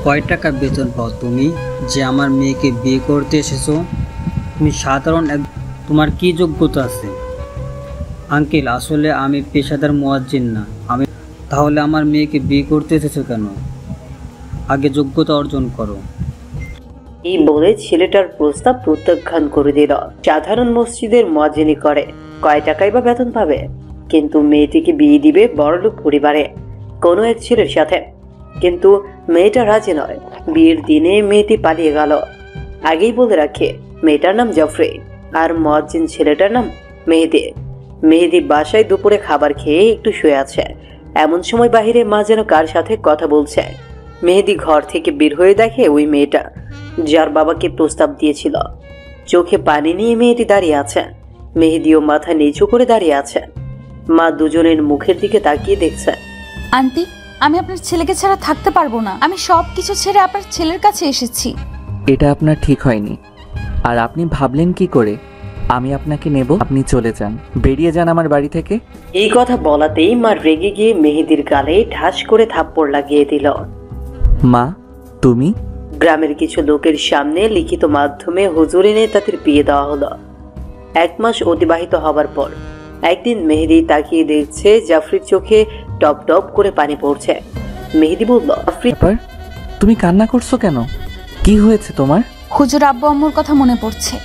কয় টাকা বেতন পাও তুমি যে আমার মেয়েকে বিয়ে করতে এসেছো? তুমি সাধারণ তোমার কি যোগ্যতা আছে? আঙ্কেল, আসলে আমি পেশাদার মুয়াজ্জিন না। তাহলে আমার মেয়েকে বিয়ে করতে এসেছো কেন? আগে যোগ্যতা অর্জন করো। এই বলে ছেলেটার প্রস্তাব প্রত্যাখ্যান করে দিল। সাধারণ মসজিদের মুয়াজ্জিনি করে, কয় টাকাই বা বেতন পাবে? কিন্তু মেয়েটিকে বিয়ে দিবে বড়লোক পরিবারে কোনো এক ছেলের সাথে। কিন্তু মেয়েটা রাজি নয়। বিয়ের দিনে মেয়েটি পালিয়ে গেল। আগেই বলে রাখে, মেয়েটার নাম জাফরি আর মুয়াজ্জিন ছেলেটার নাম মেহেদি। মেহেদি বাসায় দুপুরে খাবার খেয়ে একটু শুয়ে আছে। এমন সময় বাহিরে মা যেন কার সাথে কথা বলছে। মেহেদি ঘর থেকে বের হয়ে দেখে ওই মেয়েটা যার বাবাকে প্রস্তাব দিয়েছিল। চোখে পানি নিয়ে মেয়েটি দাঁড়িয়ে আছে। মেহেদিও মাথা নিচু করে দাঁড়িয়ে আছে। মা দুজনের মুখের দিকে তাকিয়ে দেখছে। আন্টি, আমি আপনার ছেলেকে ছাড়া থাকতে পারবো না। আমি সব কিছু ছেড়ে আপনার ছেলের কাছে এসেছি। এটা আপনার ঠিক হয়নি। আর আপনি ভাবলেন কি করে আমি আপনাকে নেব? আপনি চলে যান, বেরিয়ে যান আমার বাড়ি থেকে। এই কথা বলাতেই মা রেগে গিয়ে মেহেদির গালে ঠাস করে থাপ্পড় লাগিয়ে দিল। মা, তুমি? গ্রামের কিছু লোকের সামনে লিখিত মাধ্যমে হুজুর এনে তাদের বিয়ে দেওয়া হলো। 1 মাস অতিবাহিত হবার পর একদিন মেহেদি তাকিয়ে দেখছে জাফরির চোখে টপ টপ করে পানি পড়ছে। মেহেদি বলল, তুমি কান্না করছো কেন? কি হয়েছে তোমার? হুজুর আব্বু আম্মুর কথা মনে পড়ছে।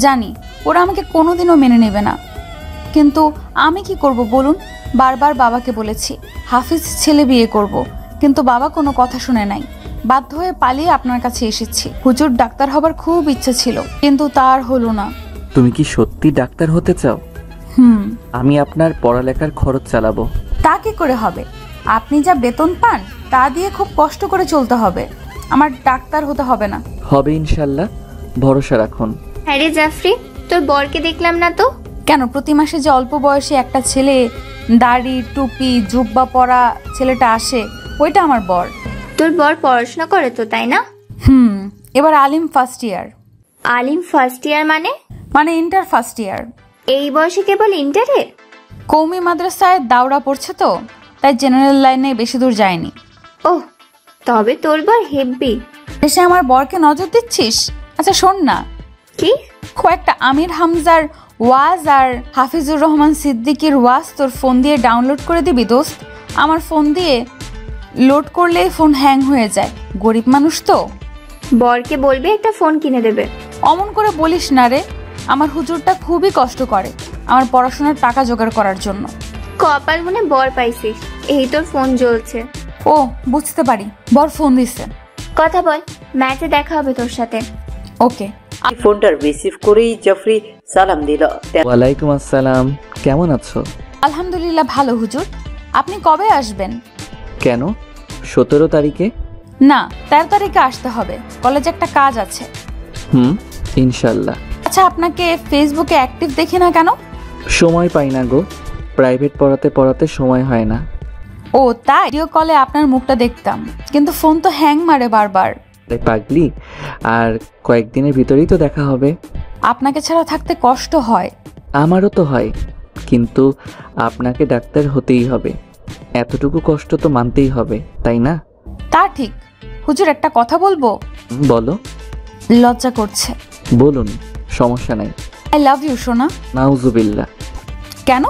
জানি ওরা আমাকে কোনোদিনও মেনে নেবে না, কিন্তু আমি কি করব বলুন? বারবার বাবাকে বলেছি হাফিজ ছেলে বিয়ে করব, কিন্তু বাবা কোনো কথা শুনে নাই। বাধ্য হয়ে পালিয়ে আপনার কাছে এসেছি। হুজুর, ডাক্তার হবার খুব ইচ্ছে ছিল, কিন্তু তার হলো না। তুমি কি সত্যি ডাক্তার হতে চাও? আমি আপনার পড়ালেখার খরচ চালাবো। তা কি করে হবে? আপনি যা বেতন পান তা দিয়ে খুব কষ্ট করে চলতে হবে। আমার ডাক্তার হতে হবে না। হবে ইনশাল্লাহ, ভরসা রাখুন। আরে জাফরি, তোর বরকে দেখলাম না তো। কেন? প্রতি মাসে যে অল্প বয়সী একটা ছেলে, দাড়ি টুপি জুব্বা পরা ছেলেটা আসে, ওইটা আমার বর। তোর বর পড়াশোনা করে তো, তাই না? এবার আলিম ফার্স্ট ইয়ার। আলিম ফার্স্ট ইয়ার মানে ইন্টার ফার্স্ট ইয়ার। এই বয়সে কেবল ইন্টারে? কৌমি মাদ্রাসায় দাওরা পড়ছে তো, তাই জেনারেল লাইনে বেশি দূর যায়নি। ওহ, তবে তোর বর হেব্বি। এসে আমার বরকে নজর দিচ্ছিস? আচ্ছা শোন না, কি কয়েকটা আমির হামজার ওয়াজ আর হাফিজুর রহমান সিদ্দিকীর ওয়াজ তোর ফোন দিয়ে ডাউনলোড করে দিবি দোস্ত। আমার ফোন দিয়ে লোড করলেই ফোন হ্যাং হয়ে যায়। গরিব মানুষ তো। বরকে বলবি একটা ফোন কিনে দেবে। অমন করে বলিস না রে, আমার হুজুরটা খুবই কষ্ট করে আমার পড়াশোনার টাকা জোগাড় করার জন্য। কপাল গুনে বর পাইছিস। এই তোর ফোন জ্বলছে। ও, বুঝতে পারি, বর ফোন দিছে। কথা বল, ম্যাচে দেখা হবে তোর সাথে। ওকে। ফোনটা রিসিভ করেই জাফরি সালাম দিল। ওয়ালাইকুম আসসালাম, কেমন আছো? আলহামদুলিল্লাহ ভালো হুজুর। আপনি কবে আসবেন? কেন, 17 তারিখে? না, 13 তারিখে আসতে হবে, কলেজে একটা কাজ আছে। ইনশাল্লাহ। আচ্ছা, আপনাকে ফেসবুকে অ্যাক্টিভ দেখি না কেন? সময় পাই না গো, প্রাইভেট পড়াতে পড়াতে সময় হয় না। ও তাই? ভিডিও কলে আপনার মুখটা দেখতাম, কিন্তু ফোন তো হ্যাং মারে বারবার। পাগলি, আর কয়েকদিনের ভিতরেই তো দেখা হবে। আপনাকে ছাড়া থাকতে কষ্ট হয়। আমারও তো হয়, কিন্তু আপনাকে ডাক্তার হতেই হবে, এতটুকু কষ্ট তো মানতেই হবে, তাই না? তা ঠিক। হুজুর, একটা কথা বলবো? বলো। লজ্জা করছে। বলুন, সমস্যা নাই। আই লাভ ইউ সোনা। নাউজুবিল্লাহ। কেন?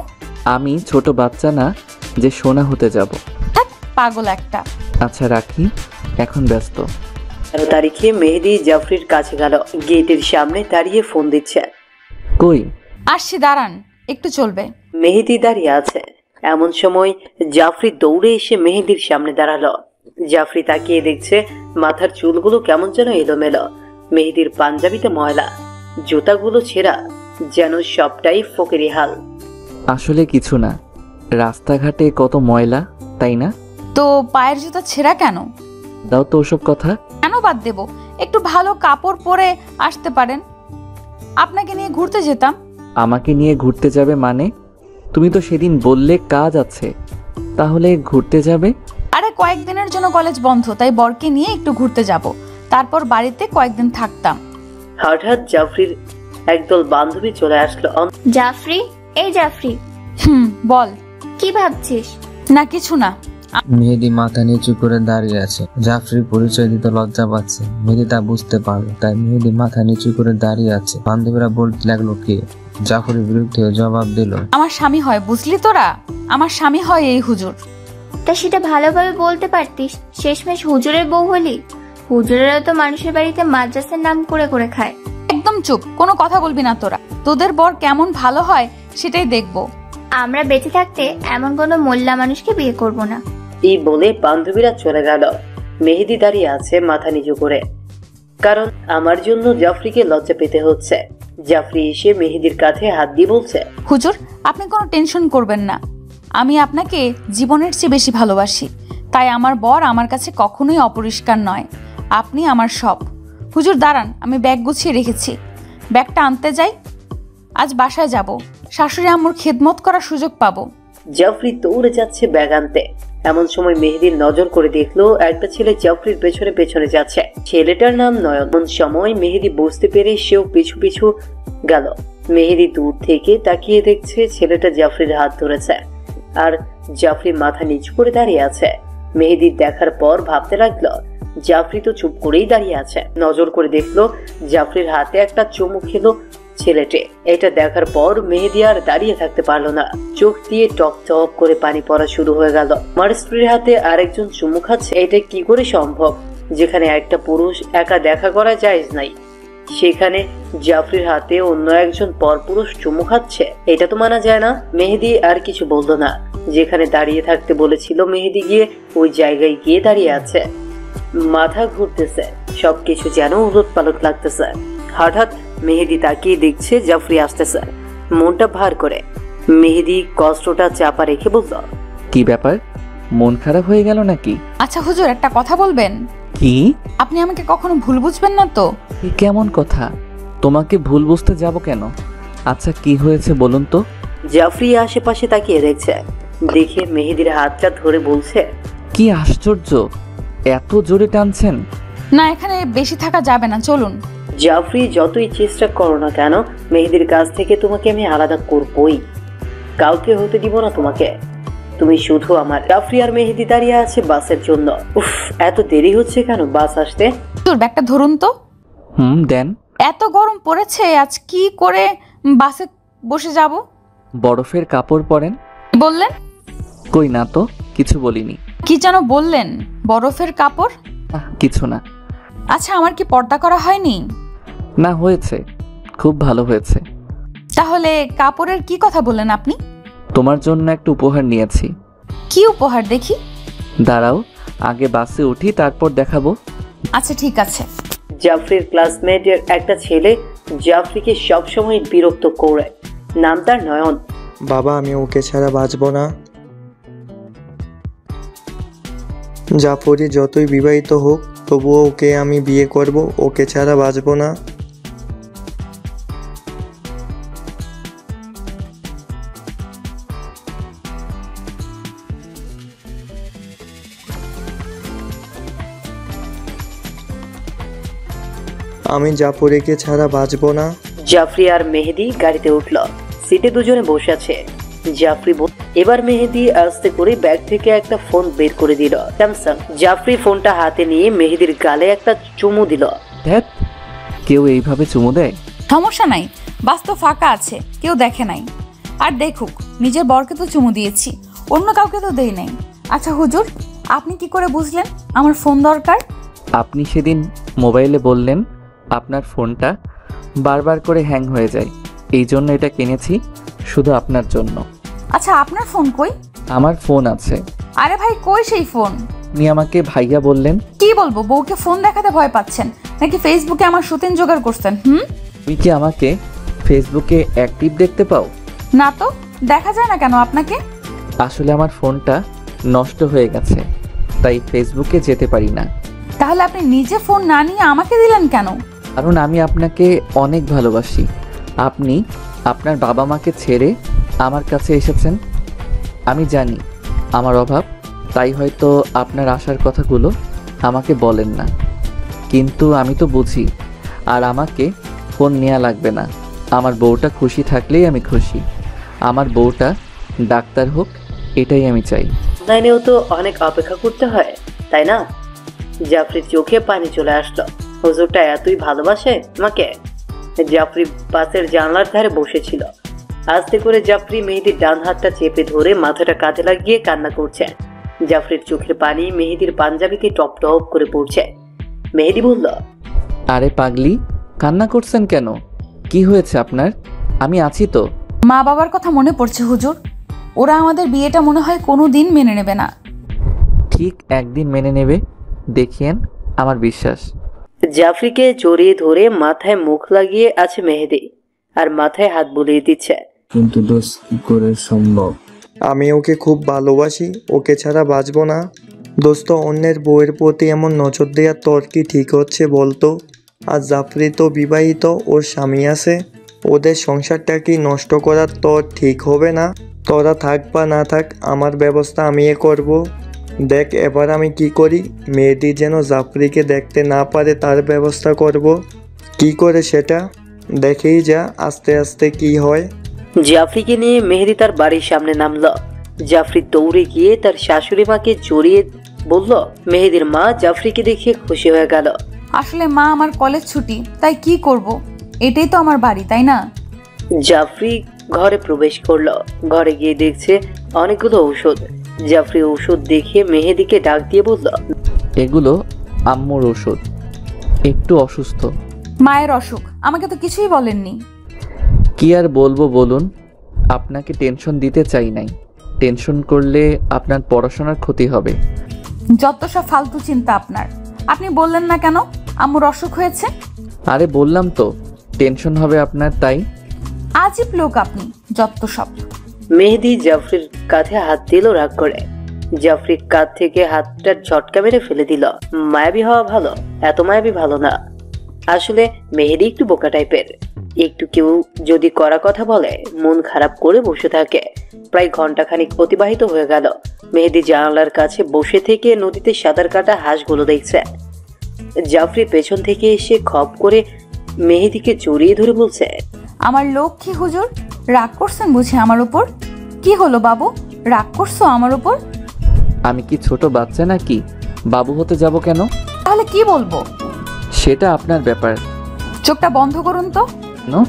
আমি ছোট বাচ্চা না যে সোনা হতে যাব। পাগল একটা। আচ্ছা রাখি, এখন ব্যস্ত। 13 তারিখে মেহেদি জাফরির কাছে গেল। গেটের সামনে দাঁড়িয়ে ফোন দিচ্ছে। কই? আসছি, দাঁড়ান, একটু চলবে। মেহেদি দাঁড়িয়ে আছে। এমন সময় জাফরি দৌড়ে এসে মেহেদির সামনে দাঁড়ালো। জাফরি তাকিয়ে দেখছে মাথার চুলগুলো কেমন যেন এলোমেলো। মেহেদির পাঞ্জাবিতে ময়লা, জুতাগুলো ছেঁড়া, যেন সবটাই ফকিরি হাল। আসলে কিছু না, রাস্তাঘাটে কত ময়লা, তাই না? তো পায়ের জুতা ছেঁড়া কেন? দাও তো ওসব কথা। কেন বাদ দেব? একটু ভালো কাপড় পরে আসতে পারেন, আপনাকে নিয়ে ঘুরতে যেতাম। আমাকে নিয়ে ঘুরতে যাবে মানে? তুমি তো সেদিন বললে কাজ আছে, তাহলে ঘুরতে যাবে? আরে কয়েকদিনের জন্য কলেজ বন্ধ, তাই বরকে নিয়ে একটু ঘুরতে যাব, তারপর বাড়িতে কয়েকদিন থাকতাম। হঠাৎ জাফরির একদল বান্ধবী চলে আসলো। জাফরি, এই জাফরি। বল। কি ভাবছিস? না কিছু না, মেহেদি মাথা নিচু করে দাঁড়িয়ে আছে। জাফরি পরিচয় দিতে লজ্জা পাচ্ছে। মেহেদি তা বুঝতে পারলো, তাই মেহেদি মাথা নিচু করে দাঁড়িয়ে আছে। বান্ধবীরা বলতে লাগলো কে? জাফরের বিরুদ্ধে জবাব দিল, আমার স্বামী হয়, বুঝলি তোরা? আমার স্বামী হয় এই হুজুর। তা সেটা ভালোভাবে বলতে পারতিস, শেষমেশ হুজুরের বউ হলি। হুজুরেরা তো মানুষের বাড়িতে মাদ্রাসার নাম করে করে খায়। একদম চুপ, কোনো কথা বলবি না তোরা। তোদের বর কেমন ভালো হয় সেটাই দেখবো। আমরা বেঁচে থাকতে এমন কোনো মোল্লা মানুষকে বিয়ে করব না। এই বলে বান্ধবীরা চলে গেল। মেহেদি দাঁড়িয়ে আছে মাথা নিচু করে, কারণ আমার জন্য জাফরিকে লজ্জা পেতে হচ্ছে। জাফরি এসে মেহেদির কাঁধে হাত দিয়ে বলছে, হুজুর আপনি কোনো টেনশন করবেন না, আমি আপনাকে জীবনের চেয়ে বেশি ভালোবাসি, তাই আমার বর আমার কাছে কখনোই অপরিষ্কার নয়। আপনি আমার সব। হুজুর দাঁড়ান, আমি ব্যাগ গুছিয়ে রেখেছি, ব্যাগটা আনতে যাই। আজ বাসায় যাব, শাশুড়ি আম্মুর খেদমত করার সুযোগ পাবো। জাফরি দৌড়ে যাচ্ছে ব্যাগ আনতে। এমন সময় মেহেদির নজর করে দেখলো একটা ছেলে জাফরির পেছনে পেছনে যাচ্ছে। ছেলেটার নাম নয়ন। এমন সময় মেহেদি বুঝতে পেরে সেও পিছু পিছু গেল। মেহেদি দূর থেকে তাকিয়ে দেখছে ছেলেটা জাফরির হাত ধরেছে, আর জাফরি মাথা নিচু করে দাঁড়িয়ে আছে। মেহেদি দেখার পর ভাবতে লাগলো, জাফরি তো চুপ করেই দাঁড়িয়ে আছে। নজর করে দেখলো জাফরির হাতে একটা চুমু খেলো ছেলেটি। এটা দেখার পর মেহেদি আর দাঁড়িয়ে থাকতে পারলো না, চোখ দিয়ে টক টক করে পানি পড়া শুরু হয়ে গেল। আমার স্ত্রীর হাতে আরেকজন চুমু খাচ্ছে, এটা কি করে সম্ভব? যেখানে একটা পুরুষ একা দেখা করা জায়েজ নাই, সেখানে জাফরির হাতে অন্য একজন পরপুরুষ চুমু খাচ্ছে, এটা তো মানা যায় না। মেহেদি আর কিছু বললো না। যেখানে দাঁড়িয়ে থাকতে বলেছিল মেহেদি গিয়ে ওই জায়গায় গিয়ে দাঁড়িয়ে আছে। মাথা ঘুরতেছে, সবকিছু যেন উলট পালট লাগতেছে। হঠাৎ মেহেদি তাকিয়ে দেখছে জাফরি আসতেছে, মনটা ভার করে। মেহেদি কষ্টটা চাপা রেখে বলল, কি ব্যাপার, মন খারাপ হয়ে গেল নাকি? আচ্ছা হুজুর একটা কথা বলবেন? কি? আপনি আমাকে কখনো ভুল বুঝবেন না তো? এ কেমন কথা? তোমাকে ভুল বুঝতে যাব কেন? আচ্ছা কি হয়েছে বলুন তো। জাফরি আশেপাশে তাকিয়ে দেখছে, দেখে মেহেদির হাতটা ধরে বলছে, কি আশ্চর্য, এত জোরে টানছেন? না, এখানে বেশি থাকা যাবে না, চলুন। জাফরি যতই চেষ্টা করো না কেন, মেহেদির কাছ থেকে তোমাকে আমি আলাদা করবই, কাউকে হতে দিব না তোমাকে, তুমি শুধু আমার। জাফরি আর মেহেদি দাঁড়িয়ে আছে বাসের জন্য। উফ, এত দেরি হচ্ছে কেন বাস আসতে? তোর ব্যাগটা ধরুন তো। দেন। এত গরম পড়েছে, আজ কি করে বাসে বসে যাব? বরফের কাপড় পরেন। বললেন? কই না তো, কিছু বলিনি। কি যেন বললেন? বরফের কাপড়? কিছু না। আচ্ছা আমার কি পর্দা করা হয়নি? না, হয়েছে, খুব ভালো হয়েছে। তাহলে কাপড়ের কি কথা বললেন আপনি? তোমার জন্য একটা উপহার নিয়েছি। কি উপহার দেখি? দাঁড়াও, আগে বাসে উঠি, তারপর দেখাবো। আচ্ছা ঠিক আছে। জাফরির ক্লাসমেটের একটা ছেলে জাফরিকে সবসময় বিরক্ত করে, নাম তার নয়ন। বাবা আমি ওকে ছাড়া বাঁচবো না। জাফরি যতই বিবাহিত হোক তবুও ওকে আমি বিয়ে করব, ওকে ছাড়া বাঁচবো না। আমি জাফরিকে ছাড়া বাঁচবো না। জাফরি আর মেহেদি গাড়িতে উঠল, সিটে দুজনে বসে আছে। জাফরি এবার মেহেদি আস্তে করে ব্যাগ থেকে একটা ফোন বের করে দিল, স্যামসাং। জাফরি ফোনটা হাতে নিয়ে মেহেদির গালে একটা চুমু দিল। ধ্যাৎ, কেউ এইভাবে চুমু দেয়? সমস্যা নাই, বাস তো ফাঁকা আছে, কেউ দেখে নাই। আর দেখুক, নিজের বরকে তো চুমু দিয়েছি, অন্য কাউকে তো দেই নাই। আচ্ছা হুজুর, আপনি কি করে বুঝলেন আমার ফোন দরকার? আপনি সেদিন মোবাইলে বললেন আপনার ফোনটা বারবার করে হ্যাং হয়ে যায়, এই জন্য এটা কিনেছি শুধু আপনার জন্য। আচ্ছা আপনার ফোন কই? আমার ফোন আছে। আরে ভাই কই সেই ফোন? আপনি আমাকে ভাইয়া বললেন। কি বলবো, বউকে ফোন দেখাতে ভয় পাচ্ছেন নাকি ফেসবুকে আমার সতীন জোগাড় করছেন? তুমি কি আমাকে ফেসবুকে অ্যাক্টিভ দেখতে পাও? না তো, দেখা যায় না কেন আপনাকে? আসলে আমার ফোনটা নষ্ট হয়ে গেছে, তাই ফেসবুকে যেতে পারি না। তাহলে আপনি নিজে ফোন না নিয়ে আমাকে দিলেন কেন? কারণ আমি আপনাকে অনেক ভালোবাসি। আপনি আপনার বাবা মাকে ছেড়ে আমার কাছে এসেছেন। আমি জানি আমার অভাব, তাই হয়তো আপনার আসার কথাগুলো আমাকে বলেন না, কিন্তু আমি তো বুঝি। আর আমাকে ফোন নেওয়া লাগবে না, আমার বউটা খুশি থাকলেই আমি খুশি। আমার বউটা ডাক্তার হোক, এটাই আমি চাই। লাইনেও তো অনেক অপেক্ষা করতে হয়, তাই না? জাফরির চোখে পানি চলে আসলো। হুজুরটা এতই ভালোবাসে আমাকে? জাফরি পাশের জানলার ধারে বসেছিল। আস্তে করে জাফরি মেহেদির ডান হাতটা চেপে ধরে মাথাটা কাঁধে লাগিয়ে কান্না করছে। জাফরির চোখের পানি মেহেদির পাঞ্জাবিতে টপ টপ করে পড়ছে। মেহেদি বলল, আরে পাগলি, কান্না করছেন কেন? কি হয়েছে আপনার? আমি আছি তো। মা বাবার কথা মনে পড়ছে হুজুর। ওরা আমাদের বিয়েটা মনে হয় কোনো দিন মেনে নেবে না। ঠিক একদিন মেনে নেবে, দেখিয়েন আমার বিশ্বাস। জাফরিকে জড়িয়ে ধরে মাথায় মুখ লাগিয়ে আছে মেহেদি, আর মাথায় হাত বুলিয়ে দিচ্ছে। কিন্তু দোষ কি করে সম্ভব? আমি ওকে খুব ভালোবাসি, ওকে ছাড়া বাঁচবো না। দোস্ত, অন্যের বউয়ের প্রতি এমন নজর দেওয়া তোর কি ঠিক হচ্ছে বলতো? আর জাফরি তো বিবাহিত, ওর স্বামী আছে। ওদের সংসারটা কি নষ্ট করার তোর ঠিক হবে না? তোরা থাক বা না থাক, আমার ব্যবস্থা আমি করব। দেখ এবার আমি কি করি। মেয়েটি যেন জাফরিকে দেখতে না পারে তার ব্যবস্থা করব। কি করে সেটা দেখেই যা, আস্তে আস্তে কি হয়। জাফরিকে নিয়ে মেহেদি তার বাড়ির সামনে নামলো। জাফরি দৌড়ে গিয়ে তার শাশুড়ি মাকে জড়িয়ে বলল। মেহেদির মা জাফরিকে দেখে খুশি হয়ে গেল। আসলে মা, আমার কলেজ ছুটি, তাই কি করব? এটাই তো আমার বাড়ি, তাই না? জাফরি ঘরে প্রবেশ করলো। ঘরে গিয়ে দেখছে অনেকগুলো ঔষধ। জাফরি ঔষধ দেখে মেহেদিকে ডাক দিয়ে বলল, এগুলো আম্মুর ওষুধ, একটু অসুস্থ। মায়ের অসুখ? আমাকে তো কিছুই বলেননি। কি আর বলবো বলুন, আপনাকে টেনশন দিতে চাই নাই। টেনশন করলে আপনার পড়াশোনার ক্ষতি হবে। যত সব ফালতু চিন্তা আপনার। আপনি বললেন না কেন আম্মুর অসুখ হয়েছে? আরে বললাম তো টেনশন হবে আপনার, তাই। আজীব লোক আপনি, যত সব। মেহেদি জাফরির কাঁধে হাত দিল রাগ করে। জাফরির কাঁধ থেকে হাতটা ঝটকা মেরে ফেলে দিল। মায়াবী হওয়া ভালো, এত মায়াবী ভালো না। আসলে মেহেদি একটু বোকা টাইপের। একটু কেউ যদি কড়া কথা বলে মন খারাপ করে বসে থাকে। প্রায় ঘন্টাখানিক অতিবাহিত হয়ে গেল। মেহেদি জানালার কাছে বসে থেকে নদীতে সাঁতার কাটা হাঁসগুলো দেখছে। জাফরি পেছন থেকে এসে খপ করে মেহেদিকে জড়িয়ে ধরে বলছে, আমার লক্ষ্মী হুজুর, রাগ করছেন বুঝি আমার উপর? কি হলো বাবু, রাগ করছো আমার উপর? আমি কি ছোট বাচ্চা নাকি বাবু হতে যাব কেন? তাহলে কি বলবো? সেটা আপনার ব্যাপার। চোখটা বন্ধ করুন তো। নো,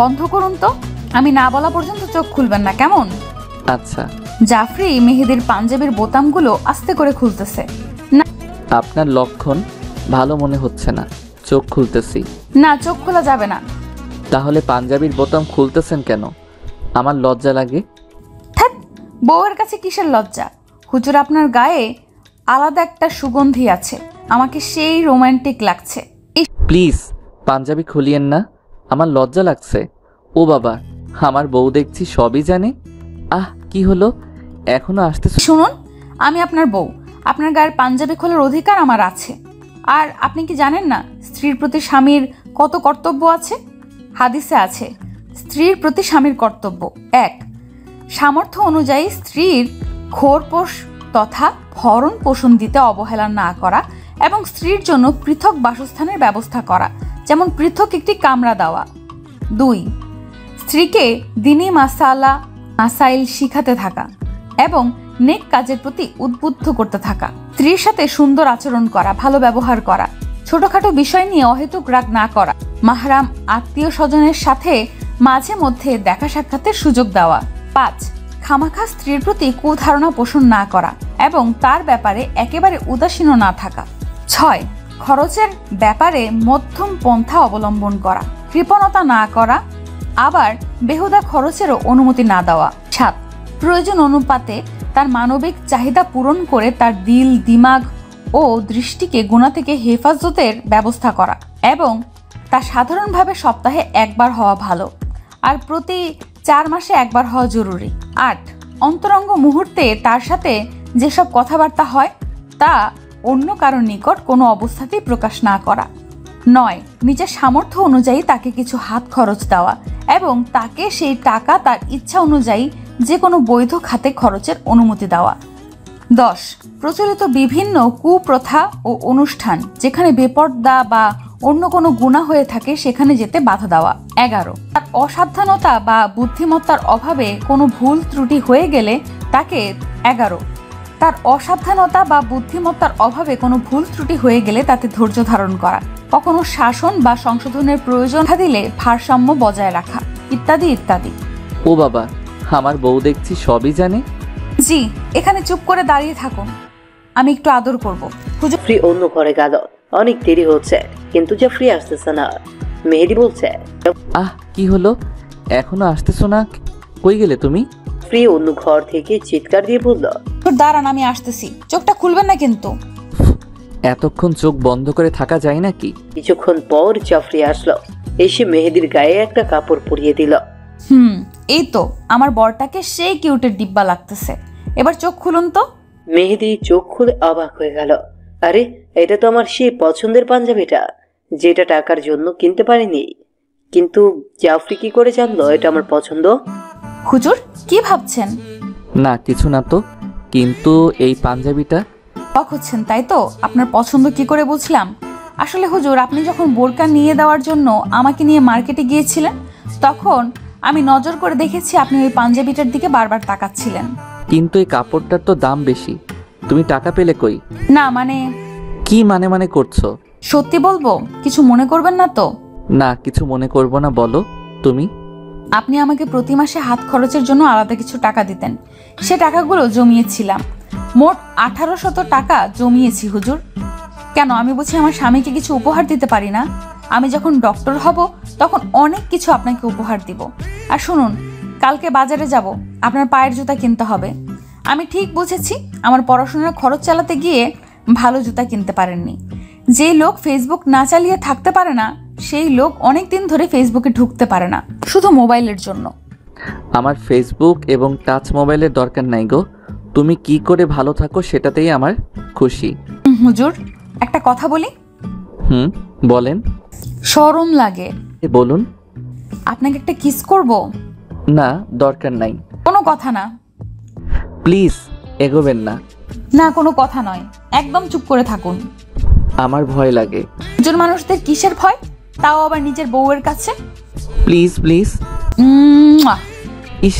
বন্ধ করুন তো। আমি না বলা পর্যন্ত চোখ খুলবেন না, কেমন? আচ্ছা। জাফরি মেহেদির পাঞ্জাবির বোতামগুলো আস্তে করে খুলতেছে। আপনার লক্ষণ ভালো মনে হচ্ছে না, চোখ খুলতেছি। না, চোখ খোলা যাবে না। তাহলে পাঞ্জাবির বোতাম খুলতেছেন কেন? আমার লজ্জা লাগে। থাক, বউয়ের কাছে কিসের লজ্জা? হুজুর, আপনার গায়ে আলাদা একটা সুগন্ধি আছে, আমাকে সেই রোমান্টিক লাগছে। প্লিজ পাঞ্জাবি খুলিয়েন না, আমার লজ্জা লাগছে। ও বাবা, আমার বউ দেখছি সবই জানে। কি হলো, এখনো আসতে? শুনুন, আমি আপনার বউ, আপনার গায়ের পাঞ্জাবি খোলার অধিকার আমার আছে। আর আপনি কি জানেন না স্ত্রীর প্রতি স্বামীর কত কর্তব্য আছে? হাদিসে আছে, স্ত্রীর প্রতি স্বামীর কর্তব্য 1, সামর্থ্য অনুযায়ী স্ত্রীর খোরপোষ তথা ভরণ পোষণ দিতে অবহেলা না করা এবং স্ত্রীর জন্য পৃথক বাসস্থানের ব্যবস্থা করা, যেমন পৃথক একটি কামরা দেওয়া। 2, স্ত্রীকে দিনী মাসাইল শিখাতে থাকা এবং নেক কাজের প্রতি উদ্বুদ্ধ করতে থাকা। স্ত্রীর সাথে সুন্দর আচরণ করা, ভালো ব্যবহার করা, ছোটখাটো বিষয় নিয়ে অহেতুক রাগ না করা, মাহরাম আত্মীয় স্বজনের সাথে মাঝে মধ্যে দেখা সাক্ষাতের সুযোগ দেওয়া। 5, খামাখা স্ত্রীর প্রতি কুধারণা পোষণ না করা এবং তার ব্যাপারে একেবারে উদাসীন না থাকা। 6, খরচের ব্যাপারে মধ্যম পন্থা অবলম্বন করা, কৃপণতা না করা, আবার বেহুদা খরচেরও অনুমতি না দেওয়া। 7, প্রয়োজন অনুপাতে তার মানবিক চাহিদা পূরণ করে তার দিল, দিমাগ ও দৃষ্টিকে গুনাহ থেকে হেফাজতের ব্যবস্থা করা এবং তা সাধারণভাবে সপ্তাহে একবার হওয়া ভালো, আর প্রতি 4 মাসে একবার হওয়া জরুরি। 8, অন্তরঙ্গ মুহূর্তে তার সাথে যেসব কথাবার্তা হয় তা অন্য কারোর নিকট কোনো অবস্থাতেই প্রকাশ না করা। 9, নিজের সামর্থ্য অনুযায়ী তাকে কিছু হাত খরচ দেওয়া এবং তাকে সেই টাকা তার ইচ্ছা অনুযায়ী যে কোনো বৈধ খাতে খরচের অনুমতি দেওয়া। 10, প্রচলিত বিভিন্ন কুপ্রথা ও অনুষ্ঠান যেখানে বেপর্দা বা অন্য কোনো গুনাহ হয়ে থাকে সেখানে যেতে বাধা দেওয়া। 11, তার অসাবধানতা বা বুদ্ধিমত্তার অভাবে কোনো ভুল ত্রুটি হয়ে গেলে তাকে তার অসাবধানতা বা বুদ্ধিমত্তার অভাবে কোনো ভুল ত্রুটি হয়ে গেলে তাতে ধৈর্য ধারণ করা, কখনো শাসন বা সংশোধনের প্রয়োজন দিলে ভারসাম্য বজায় রাখা, ইত্যাদি ইত্যাদি। ও বাবা, আমার বউ দেখছি সবই জানে। জি, এখানে চুপ করে দাঁড়িয়ে থাকুন, আমি একটু আদর করব। হুজুর। জাফরি অন্য ঘরে গেল। অনেক দেরি হচ্ছে কিন্তু জাফরি আসতেছে না। মেহেদি বলছে, আহ, কি হলো, এখনো আসতেছো না? কই গেলে তুমি? জাফরি অন্য ঘর থেকে চিৎকার দিয়ে বলল, দাঁড়ান, আমি আসতেছি, চোখটা খুলবেন না কিন্তু। এতক্ষণ চোখ বন্ধ করে থাকা যায় নাকি? কিছুক্ষণ পর জাফরি আসলো। এসে মেহেদির গায়ে একটা কাপড় পরিয়ে দিল। এই তো আমার বরটাকে সেই কিউটের ডিব্বা লাগতেছে, এবার চোখ খুলুন তো। মেহেদি চোখ খুলে অবাক হয়ে গেল। আরে, এটা তো আমার সেই পছন্দের পাঞ্জাবিটা, যেটা টাকার জন্য কিনতে পারিনি। কিন্তু জাফরি কি করে জানলো এটা আমার পছন্দ? হুজুর, কি ভাবছেন? না, কিছু না তো, কিন্তু এই পাঞ্জাবিটা। অবাক হচ্ছেন তাই তো? আপনার পছন্দ কি করে বুঝলাম? আসলে হুজুর, আপনি যখন বোরকা নিয়ে দেওয়ার জন্য আমাকে নিয়ে মার্কেটে গিয়েছিলেন, তখন আমি নজর করে দেখেছি আপনি ওই পাঞ্জাবিটার দিকে বারবার তাকাচ্ছিলেন। কিন্তু এই কাপড়টার তো দাম বেশি, তুমি টাকা পেলে কই? না মানে। কি মানে মানে করছো? সত্যি বলবো, কিছু মনে করবেন না তো? না, কিছু মনে করবো না, বলো তুমি। আপনি আমাকে প্রতি মাসে হাত খরচের জন্য আলাদা কিছু টাকা দিতেন, সে টাকাগুলো জমিয়েছিলাম। মোট 1800 টাকা জমিয়েছি হুজুর। কেন, আমি বুঝি আমার স্বামীকে কিছু উপহার দিতে পারি না? আমি যখন ডক্টর হব তখন অনেক কিছু আপনাকে উপহার দিব। আর শুনুন, কালকে বাজারে যাব, আপনার পায়ের জুতা কিনতে হবে। আমি ঠিক বুঝেছি, আমার পড়াশোনার খরচ চালাতে গিয়ে ভালো জুতা কিনতে পারেননি। যেই লোক ফেসবুক না চালিয়ে থাকতে পারে না, সেই লোক অনেক দিন ধরে ফেসবুকে ঢুকতে পারে না, শুধু মোবাইলের জন্য। আমার ফেসবুক এবং টাচ মোবাইলের দরকার নাই গো, তুমি কি করে ভালো থাকো সেটাতেই আমার খুশি। হুজুর, একটা কথা বলি। বলেন। শরম লাগে। বলুন। আপনাকে একটা কিস করব? না, দরকার নাই। কোনো কথা না। প্লিজ এগোবেন না। না, কোনো কথা নয়, একদম চুপ করে থাকুন। আমার ভয় লাগে। একজন মানুষদের কিসের ভয়, তাও আবার নিজের বউয়ের কাছে? Please please. ইস,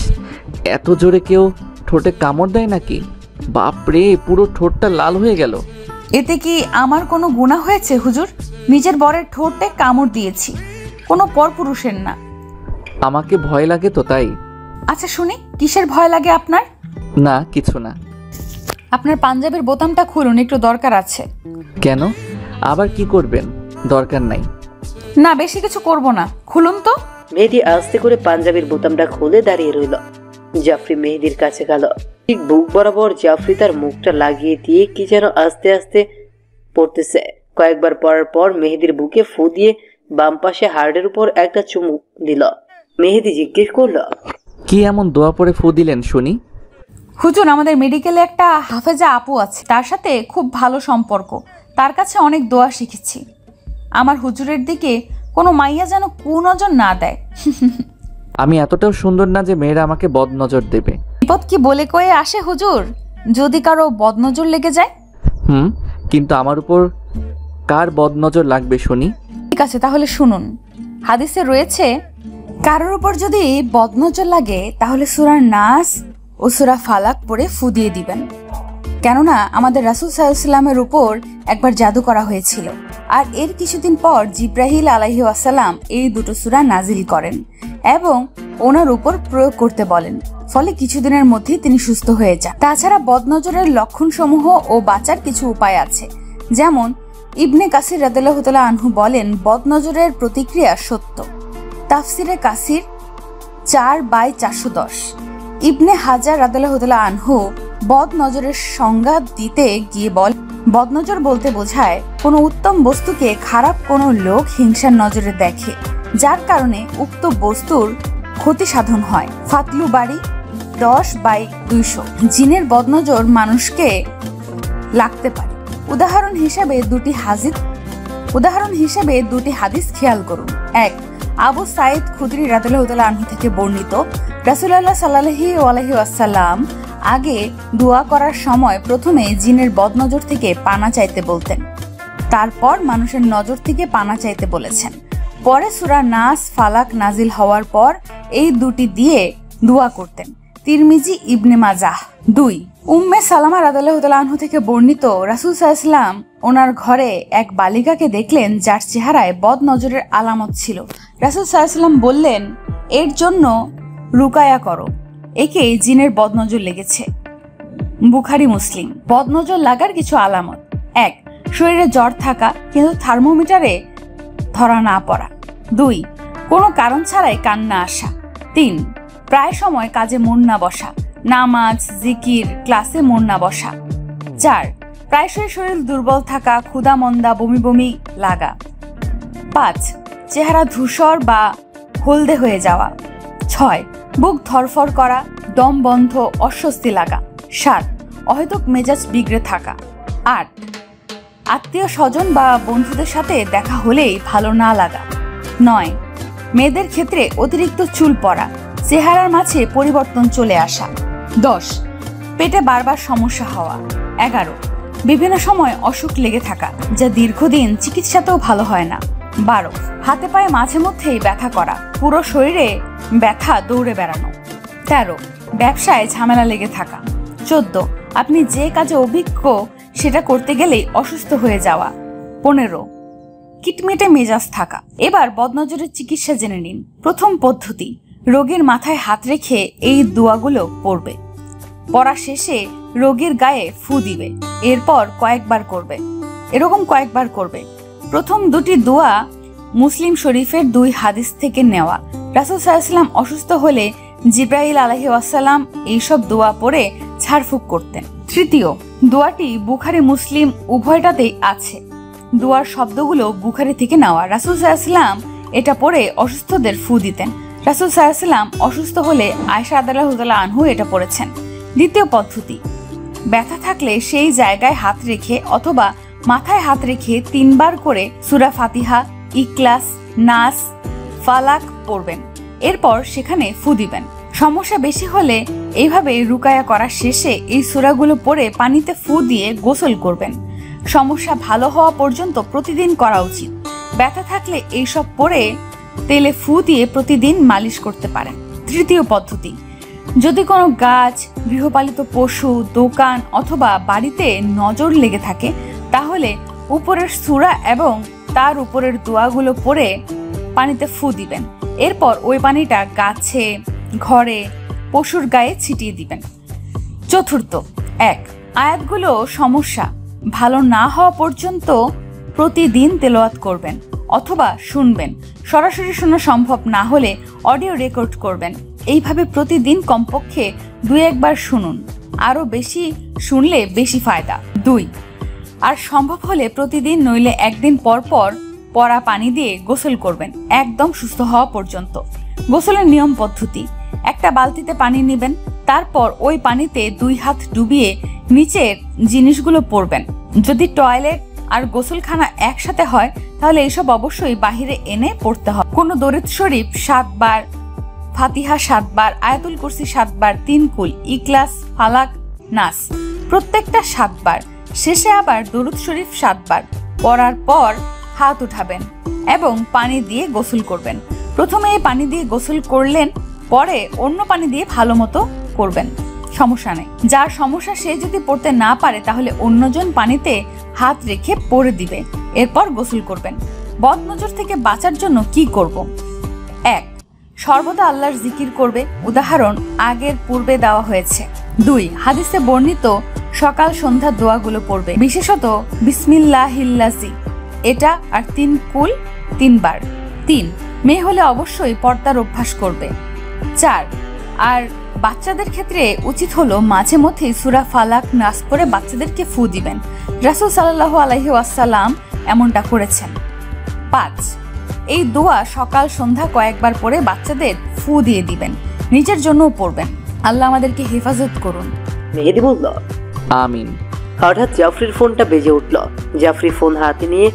এত জোরে কেউ ঠোঁটে কামড় দেয় নাকি? বাপরে, পুরো ঠোঁটটা লাল হয়ে গেল। এতে কি আমার কোনো গুনাহ হয়েছে হুজুর? নিজের বরের ঠোঁটে কামড় দিয়েছি, কোনো পরপুরুষের না। আমাকে ভয় লাগে তো তাই। আচ্ছা শুনি, কিসের ভয় লাগে আপনার? না, কিছু না। আপনার পাঞ্জাবির বোতামটা খুলুন, একটু দরকার আছে। কেন, আবার কি করবেন? দরকার নাই। না, বেশি কিছু করব না, খুলুন তো। মেহেদি আস্তে করে পাঞ্জাবির বোতামটা খুলে দাঁড়িয়ে রইল। জাফরি মেহেদির কাছে গেল। ঠিক বুক বরাবর জাফরি তার মুখটা লাগিয়ে দিয়ে কি যেন আস্তে আস্তে পড়তেছে। কয়েকবার পড়ার পর মেহেদির বুকে ফু দিয়ে বাম পাশে হার্টের উপর একটা চুমু দিল। মেহেদি জিজ্ঞেস করলো, কি এমন দোয়া পড়ে ফু দিলেন শুনি? হুজুর, আমাদের মেডিকেলে একটা হাফেজা আপু আছে, তার সাথে খুব ভালো সম্পর্ক, তার কাছে অনেক দোয়া শিখেছি। আমার হুজুরের দিকে কোনো মাইয়া যেন কুনজর না দেয়। আমি এতটাও সুন্দর না যে মেয়েরা আমাকে বদনজর দেবে। বিপদ কি বলে কয়ে আসে হুজুর, যদি কারো বদনজর লেগে যায়? কিন্তু আমার উপর কার বদনজর লাগবে শুনি? ঠিক আছে, তাহলে শুনুন। হাদিসে রয়েছে, কারোর উপর যদি বদনজর লাগে তাহলে সূরা নাস ও সূরা ফালাক পড়ে ফু দিয়ে দিবেন। কেননা আমাদের রাসূল সাল্লাল্লাহু আলাইহি ওয়াসাল্লামের উপর একবার জাদু করা হয়েছিল, আর এর কিছুদিন পর জিব্রাহিল আলাইহিস সালাম এই দুটো সূরা নাজিল করেন এবং ওনার উপর প্রয়োগ করতে বলেন। ফলে কিছুদিনের মধ্যেই তিনি সুস্থ হয়ে যান। তাছাড়া বদনজরের লক্ষণসমূহ ও বাঁচার কিছু উপায় আছে, যেমন ইবনে কাসির রাদিয়াল্লাহু তাআলা আনহু বলেন, বদনজরের প্রতিক্রিয়া সত্য। তাফসিরে কাসির 4/410। ইবনে হাজার রাদিয়াল্লাহু তাআলা আনহু বদনজরের সংজ্ঞা দিতে গিয়ে বল, বদনজর বলতে বোঝায় কোনো উত্তম বস্তুকে খারাপ কোনো লোক হিংসার নজরে দেখে, যার কারণে উক্ত বস্তুর ক্ষতি সাধন হয়। ফাতলু বাড়ি 10/200। জিনের বদনজর মানুষকে লাগতে পারে। উদাহরণ হিসেবে দুটি হাদিস খেয়াল করুন। 1, আবু সাইদ খুদরি রাদিয়াল্লাহু তাআলা আনহু থেকে বর্ণিত, রাসূলুল্লাহ সাল্লাল্লাহু আলাইহি ওয়াসাল্লাম আগে দোয়া করার সময় প্রথমে জিনের বদনজর থেকে পানা চাইতে বলতেন, তারপর মানুষের নজর থেকে পানা চাইতে বলেছেন। পরে সূরা নাস ফালাক নাজিল হওয়ার পর এই দুটি দিয়ে দোয়া করতেন। তিরমিজি, ইবনে মাজাহ। 2, উম্মে সালামা রাদিয়াল্লাহু তাআলা আনহু থেকে বর্ণিত, রাসূল সাল্লাল্লাহু আলাইহি ওয়াসাল্লাম ওনার ঘরে এক বালিকাকে দেখলেন যার চেহারায় বদ নজরের আলামত ছিল। রাসূল সাল্লাল্লাহু আলাইহি ওয়াসাল্লাম বললেন, এর জন্য রুকায়া করো, একে জিনের বদনজর লেগেছে। বুখারী মুসলিম। বদনজর লাগার কিছু আলামত: 1. শরীরে জ্বর থাকা কিন্তু থার্মোমিটারে ধরা না পড়া। 2. কোনো কারণ ছাড়াই কান্না আসা। 3. প্রায় সময় কাজে মন না বসা, নামাজ, জিকির, ক্লাসে মন না বসা। 4. প্রায়শই শরীর দুর্বল থাকা, ক্ষুধা মন্দা, বমি বমি লাগা। 5. চেহারা ধূসর বা হলদে হয়ে যাওয়া। 6. বুক ধরফর করা, দম বন্ধ, অস্বস্তি লাগা। 7. অহেতুক মেজাজ বিগড়ে থাকা। 8. আত্মীয় স্বজন বা বন্ধুদের সাথে দেখা হলেই ভালো না লাগা। 9. মেয়েদের ক্ষেত্রে অতিরিক্ত চুল পড়া, চেহারার মাঝে পরিবর্তন চলে আসা। 10. পেটে বারবার সমস্যা হওয়া। 11. বিভিন্ন সময় অসুখ লেগে থাকা, যা দীর্ঘদিন চিকিৎসাতেও ভালো হয় না। 12. হাতে পায়ে মাঝে মধ্যেই ব্যথা করা, পুরো শরীরে ব্যথা দৌড়ে বেড়ানো। 13. ব্যবসায় ঝামেলা লেগে থাকা। 14. আপনি যে কাজে অভিজ্ঞ সেটা করতে গেলেই অসুস্থ হয়ে যাওয়া। 15. কিটমিটে মেজাজ থাকা। এবার বদনজরের চিকিৎসা জেনে নিন। প্রথম পদ্ধতি, রোগীর মাথায় হাত রেখে এই দোয়াগুলো পড়বে। পড়া শেষে রোগীর গায়ে ফু দিবে। এরপর কয়েকবার করবে। প্রথম দুটি দোয়া মুসলিম শরীফের 2 হাদিস থেকে নেওয়া। রাসূল সাল্লাল্লাহু আলাইহি ওয়াসাল্লাম অসুস্থ হলে জিবরাইল আলাইহিস সালাম এইসব দোয়া পড়ে ঝাড়ফুঁক করতেন। তৃতীয় দোয়াটি বুখারী মুসলিম উভয়টাতেই আছে। দোয়ার শব্দগুলো বুখারী থেকে নেওয়া। রাসূল সাল্লাল্লাহু আলাইহি ওয়াসাল্লাম এটা পড়ে অসুস্থদের ফু দিতেন। রাসূল সাল্লাল্লাহু আলাইহি ওয়াসাল্লাম অসুস্থ হলে আয়েশা রাদিয়াল্লাহু তাআলা আনহু এটা পড়েছেন। দ্বিতীয় পদ্ধতি, ব্যথা থাকলে সেই জায়গায় হাত রেখে অথবা মাথায় হাত রেখে 3 বার করে সূরা ফাতিহা, ইখলাস, নাস, ফালাক পড়বেন। এরপর সেখানে ফু দিবেন। সমস্যা বেশি হলে এইভাবে রুকায়া করার শেষে এই সূরাগুলো পড়ে পানিতে ফু দিয়ে গোসল করবেন। সমস্যা ভালো হওয়া পর্যন্ত প্রতিদিন করা উচিত। ব্যথা থাকলে এইসব পড়ে তেলে ফু দিয়ে প্রতিদিন মালিশ করতে পারেন। তৃতীয় পদ্ধতি, যদি কোনো গাছ, গৃহপালিত পশু, দোকান অথবা বাড়িতে নজর লেগে থাকে তাহলে উপরের সূরা এবং তার উপরের দোয়াগুলো পড়ে পানিতে ফু দিবেন। এরপর ওই পানিটা গাছে, ঘরে, পশুর গায়ে ছিটিয়ে দিবেন। চতুর্থ, 1. আয়াতগুলো সমস্যা ভালো না হওয়া পর্যন্ত প্রতিদিন তেলাওয়াত করবেন অথবা শুনবেন। সরাসরি শোনা সম্ভব না হলে অডিও রেকর্ড করবেন। এইভাবে প্রতিদিন কমপক্ষে 2-1 বার শুনুন। আরো বেশি শুনলে বেশি ফায়দা। 2. আর সম্ভব হলে প্রতিদিন নইলে একদিন পর পর পড়া পানি দিয়ে গোসল করবেন একদম সুস্থ হওয়া পর্যন্ত। গোসলের নিয়ম পদ্ধতি, একটা বালতিতে পানি নেবেন, তারপর ওই পানিতে 2 হাত ডুবিয়ে নিচের জিনিসগুলো পড়বেন। যদি টয়লেট আর গোসলখানা একসাথে হয় তাহলে এইসব অবশ্যই বাহিরে এনে পড়তে হবে। কোনো দরুদ শরীফ 7 বার, ফাতিহা 7 বার, আয়াতুল কুরসি 7 বার, 3 কুল, ইখলাস, ফালাক, নাস প্রত্যেকটা 7 বার। শেষে আবার দরুদ শরীফ 7 বার পড়ার পর হাত উঠাবেন এবং পানি দিয়ে গোসল করবেন। প্রথমে এই পানি দিয়ে গোসল করলেন, পরে অন্য পানি দিয়ে ভালো মতো করবেন, সমস্যা নেই। যার সমস্যা সে যদি পড়তে না পারে তাহলে অন্যজন পানিতে হাত রেখে পড়ে দিবে, এরপর গোসল করবেন। বদনজর থেকে বাঁচার জন্য কি করব? 1. সর্বদা আল্লাহর জিকির করবে, উদাহরণ আগের পূর্বে দেওয়া হয়েছে। 2. হাদিসে বর্ণিত সকাল সন্ধ্যা দোয়াগুলো পড়বে, বিশেষত বিসমিল্লাহিল্লাজি এটা আর 3 কুল 3 বার। 3. মেয়ে হলে অবশ্যই পর্দার অভ্যাস করবে। 4. আর বাচ্চাদের ক্ষেত্রে উচিত হলো মাঝে মধ্যে সূরা ফালাক, নাস পড়ে বাচ্চাদেরকে ফু দিবেন। রাসূল সাল্লাল্লাহু আলাইহি ওয়াসাল্লাম এমনটা করেছেন। 5. এই দোয়া সকাল সন্ধ্যা কয়েকবার পড়ে বাচ্চাদের ফু দিয়ে দিবেন, নিজের জন্যও পড়বেন। আল্লাহ আমাদেরকে হেফাজত করুন। মেহেদি বলল, আমিন। হঠাৎ জাফরির ফোনটা বেজে উঠল। জাফরি ফোন হাতে নিয়ে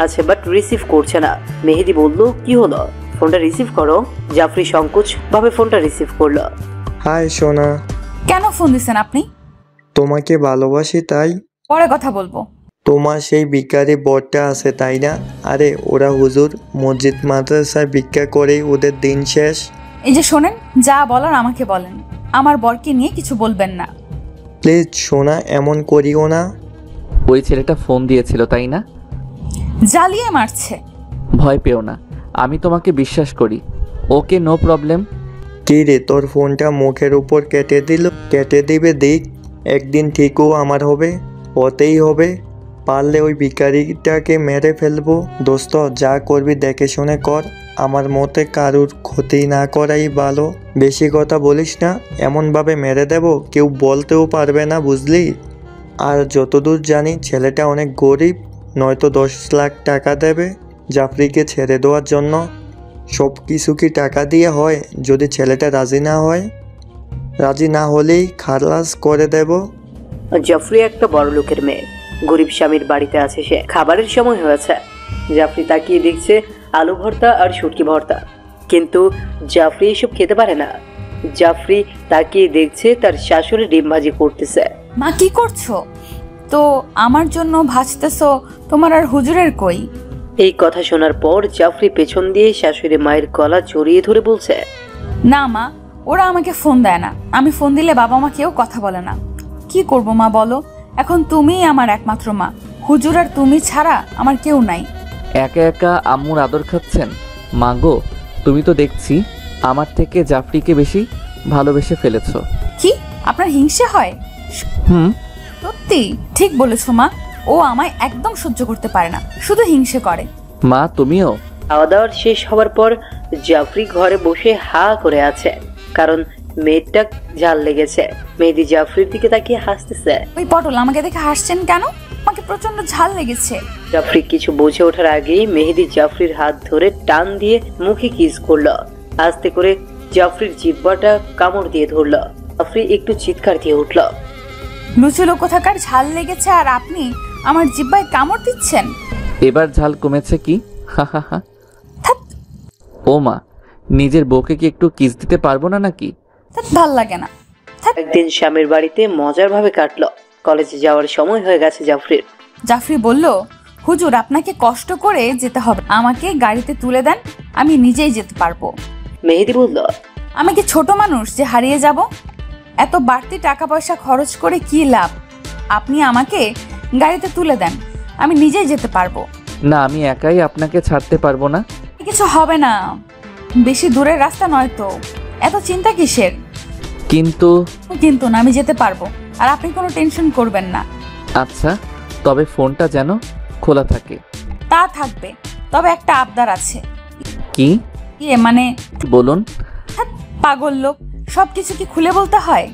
আছে বাট রিসিভ করছে না। মেহেদি বলল, কি হলো? ফোনটা রিসিভ করো। জাফরি সংকোচ ভাবে ফোনটা রিসিভ করলো। হাই সোনা। কেন ফোন দিছেন আপনি? তোমাকে ভালোবাসি তাই। পরে কথা বলবো। তোমার সেই ভিখারি বরটা আছে তাই না? আরে ওরা হুজুর মসজিদ মাদ্রাসায় ভিক্ষা করেই ওদের দিন শেষ। এই যে শোনেন, যা বলার আমাকে বলেন, আমার বরকে নিয়ে কিছু বলবেন না। প্লিজ সোনা, এমন করিও না। ওই ছেলেটা ফোন দিয়েছিল তাই না? জ্বালিয়ে মারছে। ভয় পেও না, আমি তোমাকে বিশ্বাস করি। ওকে, নো প্রবলেম। কি রে, তোর ফোনটা মুখের উপর কেটে দিবে দেখ, একদিন ঠিকও আমার হবে, হতেই হবে। পারলে ওই ভিখারিটাকে মেরে ফেলবো। দোস্ত, যা করবি দেখে শুনে কর, আমার মতে কারুর ক্ষতি না করাই ভালো। বেশি কথা বলিস না, এমনভাবে মেরে দেব কেউ বলতেও পারবে না, বুঝলি? আর যতদূর জানি ছেলেটা অনেক গরিব, নয়তো 10 লাখ টাকা দেবে জাফরিকে ছেড়ে দেওয়ার জন্য। সব কিছু কি টাকা দিয়ে হয়? যদি ছেলেটা রাজি না হয়, রাজি না হলেই খালাস করে দেব। জাফরি একটা বড় লোকের মেয়ে, গরিব স্বামীর বাড়িতে আছে সে। খাবারের সময় হয়েছে। জাফরি তাকিয়ে দেখছে আলু ভর্তা আর শুটকি ভর্তা, কিন্তু জাফরি এসব খেতে পারে না। জাফরি তাকিয়ে দেখছে তার শাশুড়ি ডিম ভাজি করতেছে। মা কি করছো? তো আমার জন্য ভাজতেছো, তোমার আর হুজুরের কই? এই কথা শোনার পর জাফরি পেছন দিয়ে শাশুড়ি মায়ের গলা জড়িয়ে ধরে বলছে, না মা, ওরা আমাকে ফোন দেয় না। আমি ফোন দিলে বাবা মা কেউ কথা বলে না। কি করব মা বলো? এখন তুমিই আমার একমাত্র মা। হুজুর আর তুমি ছাড়া আমার কেউ নাই। একা একা আম্মুর আদর খাচ্ছেন? মা গো, তুমি তো দেখছি আমার থেকে জাফরিকে বেশি ভালোবেসে ফেলেছ। কি আপনার হিংসে হয়? হুম, সত্যি ঠিক বলেছো মা। ও আমায় একদম সহ্য করতে পারে না, শুধু হিংসে করে। মা তুমিও? খাওয়া দাওয়ার শেষ হওয়ার পর জাফরি ঘরে বসে হা করে আছে, কারণ মেয়েটা ঝাল লেগেছে। মেহেদি জাফরির দিকে তাকিয়ে হাসতেছে। ওই পটল আমাকে দেখে হাসছেন কেন? আমাকে প্রচন্ড ঝাল লেগেছে। জাফরি কিছু বুঝে ওঠার আগেই মেহেদি জাফরির হাত ধরে টান দিয়ে মুখে কিস করলো। আস্তে করে জাফরির জিহ্বাটা কামড় দিয়ে ধরলো। জাফরি একটু চিৎকার দিয়ে উঠল। লুচুলো কোথাকার, ঝাল লেগেছে আর আপনি আমার জিহ্বায় কামড় দিচ্ছেন? এবার ঝাল কমেছে কি? হা হা হা। ধ্যাৎ, ও মা, নিজের বউকে কি একটু কিস দিতে পারবো না নাকি? ভাল লাগে না। একদিন স্বামীর বাড়িতে মজার ভাবে কাটলো। কলেজে যাওয়ার সময় হয়ে গেছে জাফরির। জাফরি বলল, হুজুর আপনাকে কষ্ট করে যেতে হবে, আমাকে গাড়িতে তুলে দেন, আমি নিজেই যেতে পারবো। মেহেদি বলল, আমি কি ছোট মানুষ যে হারিয়ে যাব? এত বাড়তি টাকা পয়সা খরচ করে কি লাভ? আপনি আমাকে গাড়িতে তুলে দেন, আমি নিজেই যেতে পারবো। না, আমি একাই আপনাকে ছাড়তে পারবো না। কিছু হবে না, বেশি দূরের রাস্তা নয় তো, এত চিন্তা কিসের? কিন্তু না, আমি যেতে পারবো, আর আপনি কোনো টেনশন করবেন না। আচ্ছা, তবে ফোনটা যেন খোলা থাকে। তা থাকবে, তবে একটা আবদার আছে। কি? মানে বলুন। ধ্যাৎ, পাগল লোক, সবকিছু কি খুলে বলতে হয়?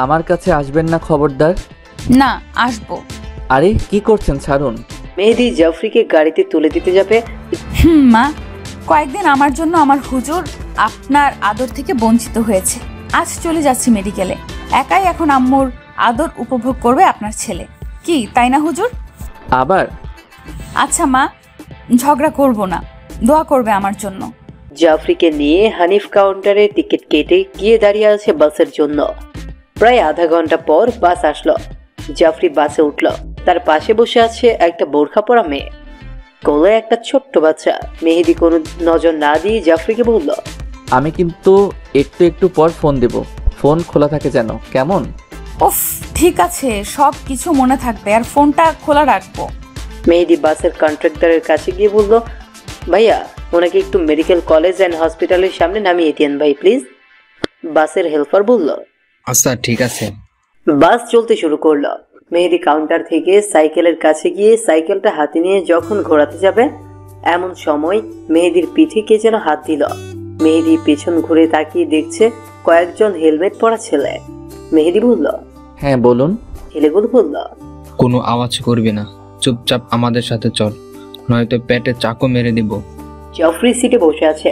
আমার কাছে আসবেন না খবরদার। না, আসবো। আরে কি করছেন, ছাড়ুন। মেহেদি জাফরিকে গাড়িতে তুলে দিতে যাবে। মা, কয়েকদিন আমার জন্য আমার হুজুর আপনার আদর থেকে বঞ্চিত হয়েছে। আজ চলে যাচ্ছি মেডিকেলে, একাই এখন আম্মুর আদর উপভোগ করবে আপনার ছেলে। কি তাই না হুজুর? আবার? আচ্ছা মা, ঝগড়া করব না, দোয়া করবে আমার জন্য। জাফরিকে নিয়ে হানিফ কাউন্টারে টিকিট কেটে গিয়ে দাঁড়িয়ে আছে বাসের জন্য। প্রায় আধা ঘন্টা পর বাস আসলো। জাফরি বাসে উঠল। তার পাশে বসে আছে একটা বোরখা পরা মেয়ে, কোলে একটা ছোট্ট বাচ্চা। মেহেদি কোনো নজর না দিয়ে জাফরিকে বলল, আমি কিন্তু একটু পর ফোন দেব, ফোন খোলা থাকে যেন, কেমন? উফ, ঠিক আছে, সব কিছু মনে থাকবে, আর ফোনটা খোলা রাখবো। মেহেদি বাসের কন্ট্রাক্টরের কাছে গিয়ে বলল, ভাইয়া ওনাকে একটু মেডিকেল কলেজ অ্যান্ড হসপিটালের সামনে নামিয়ে দিন ভাই প্লিজ। বাসের হেল্পার বলল, আচ্ছা ঠিক আছে। বাস চলতে শুরু করলো। মেহেদি কাউন্টার থেকে সাইকেলের কাছে গিয়ে সাইকেলটা হাতে নিয়ে যখন ঘোরাতে যাবে, এমন সময় মেহেদির পিঠে কে যেন হাত দিল। মেহেদি পেছন ঘুরে তাকিয়ে দেখছে কয়েকজন হেলমেট পরা ছেলে। মেহেদি বলল, হ্যাঁ বলুন। ছেলেগুলো বলল, কোনো আওয়াজ করবি না, চুপচাপ আমাদের সাথে চল, নয়তো পেটে চাকু মেরে দিব। জাফরি সিটে বসে আছে।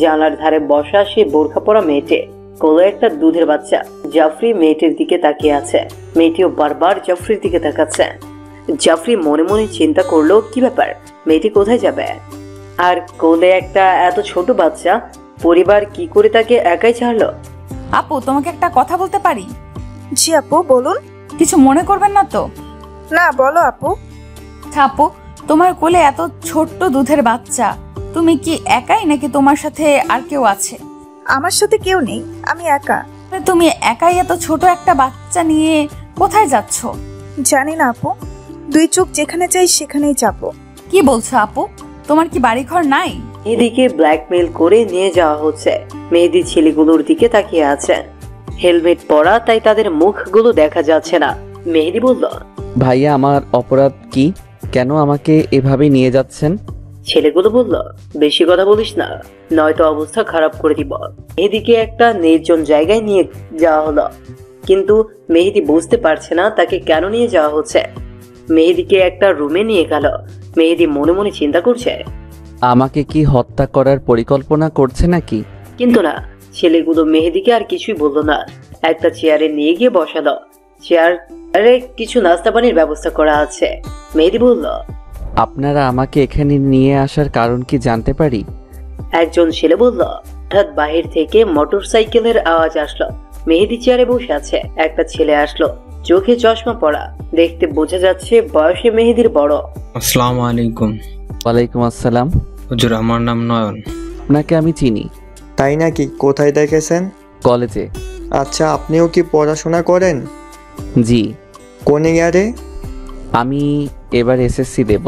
জানলার ধারে বসা সে বোরখা পরা মেয়েটে, কোলে একটা দুধের বাচ্চা। জাফরি মেয়েটির দিকে তাকিয়ে আছে, মেয়েটিও বারবার জাফরির দিকে তাকাচ্ছে। জাফরি মনে মনে চিন্তা করলো, কি ব্যাপার, মেয়েটি কোথায় যাবে? আর কোলে একটা এত ছোট বাচ্চা, পরিবার কি করে তাকে একাই ছাড়লো? আপু, তোমাকে একটা কথা বলতে পারি? জি আপু, বলুন। কিছু মনে করবেন না তো? না, বলো আপু। আপু, তোমার কোলে এত ছোট্ট দুধের বাচ্চা, তুমি কি একাই নাকি তোমার সাথে আর কেউ আছে? আমার সাথে কেউ নেই, আমি একা। তুমি একাই এত ছোট একটা বাচ্চা নিয়ে কোথায় যাচ্ছ? জানি না আপু, দুই চোখ যেখানে চাই সেখানেই যাবো। কি বলছো আপু? তোমার কি বাড়িঘর নাই? এদিকে ব্ল্যাকমেল করে নিয়ে যাওয়া হচ্ছে। মেহেদি ছেলেগুলোর দিকে তাকিয়ে আছে। হেলমেট পরা, তাই তাদের মুখগুলো দেখা যাচ্ছে না। মেহেদি বলল, ভাইয়া আমার অপরাধ কি? কেন আমাকে এভাবে নিয়ে যাচ্ছেন? ছেলেগুলো বলল, বেশি কথা বলিস না, নয়তো অবস্থা খারাপ করে দিব। মেহেদিকে একটা নির্জন জায়গায় নিয়ে যাওয়া হলো, কিন্তু মেহেদি বুঝতে পারছে না তাকে কেন নিয়ে যাওয়া হচ্ছে। মেহেদিকে একটা রুমে নিয়ে গেল। মেহেদি মনে মনে চিন্তা করছে, আমাকে কি হত্যা করার পরিকল্পনা করছে নাকি? কিন্তু না, ছেলেগুলো মেহেদিকে আর কিছুই বললো না। একটা চেয়ারে নিয়ে গিয়ে বসালো। চেয়ারে কিছু নাস্তা পানির ব্যবস্থা করা আছে। মেহেদি বলল, আপনারা আমাকে এখানে নিয়ে আসার কারণ কি জানতে পারি? একজন ছেলে বলল। হঠাৎ বাহির থেকে মোটরসাইকেলের আওয়াজ আসলো। মেহেদি চেয়ারে বসে আছে। একটা ছেলে আসলো, চোখে চশমা পরা, দেখতে বোঝা যাচ্ছে বয়সে মেহেদির বড়। আসসালামু আলাইকুম। ওয়ালাইকুম আসসালাম। হুজুর, আমার নাম নয়ন। আপনাকে আমি চিনি। তাই নাকি? কোথায় দেখেছেন? কলেজে। আচ্ছা, আপনিও কি পড়াশোনা করেন? জি। কোন ইয়ারে? আমি এবার এসএসসি দেব।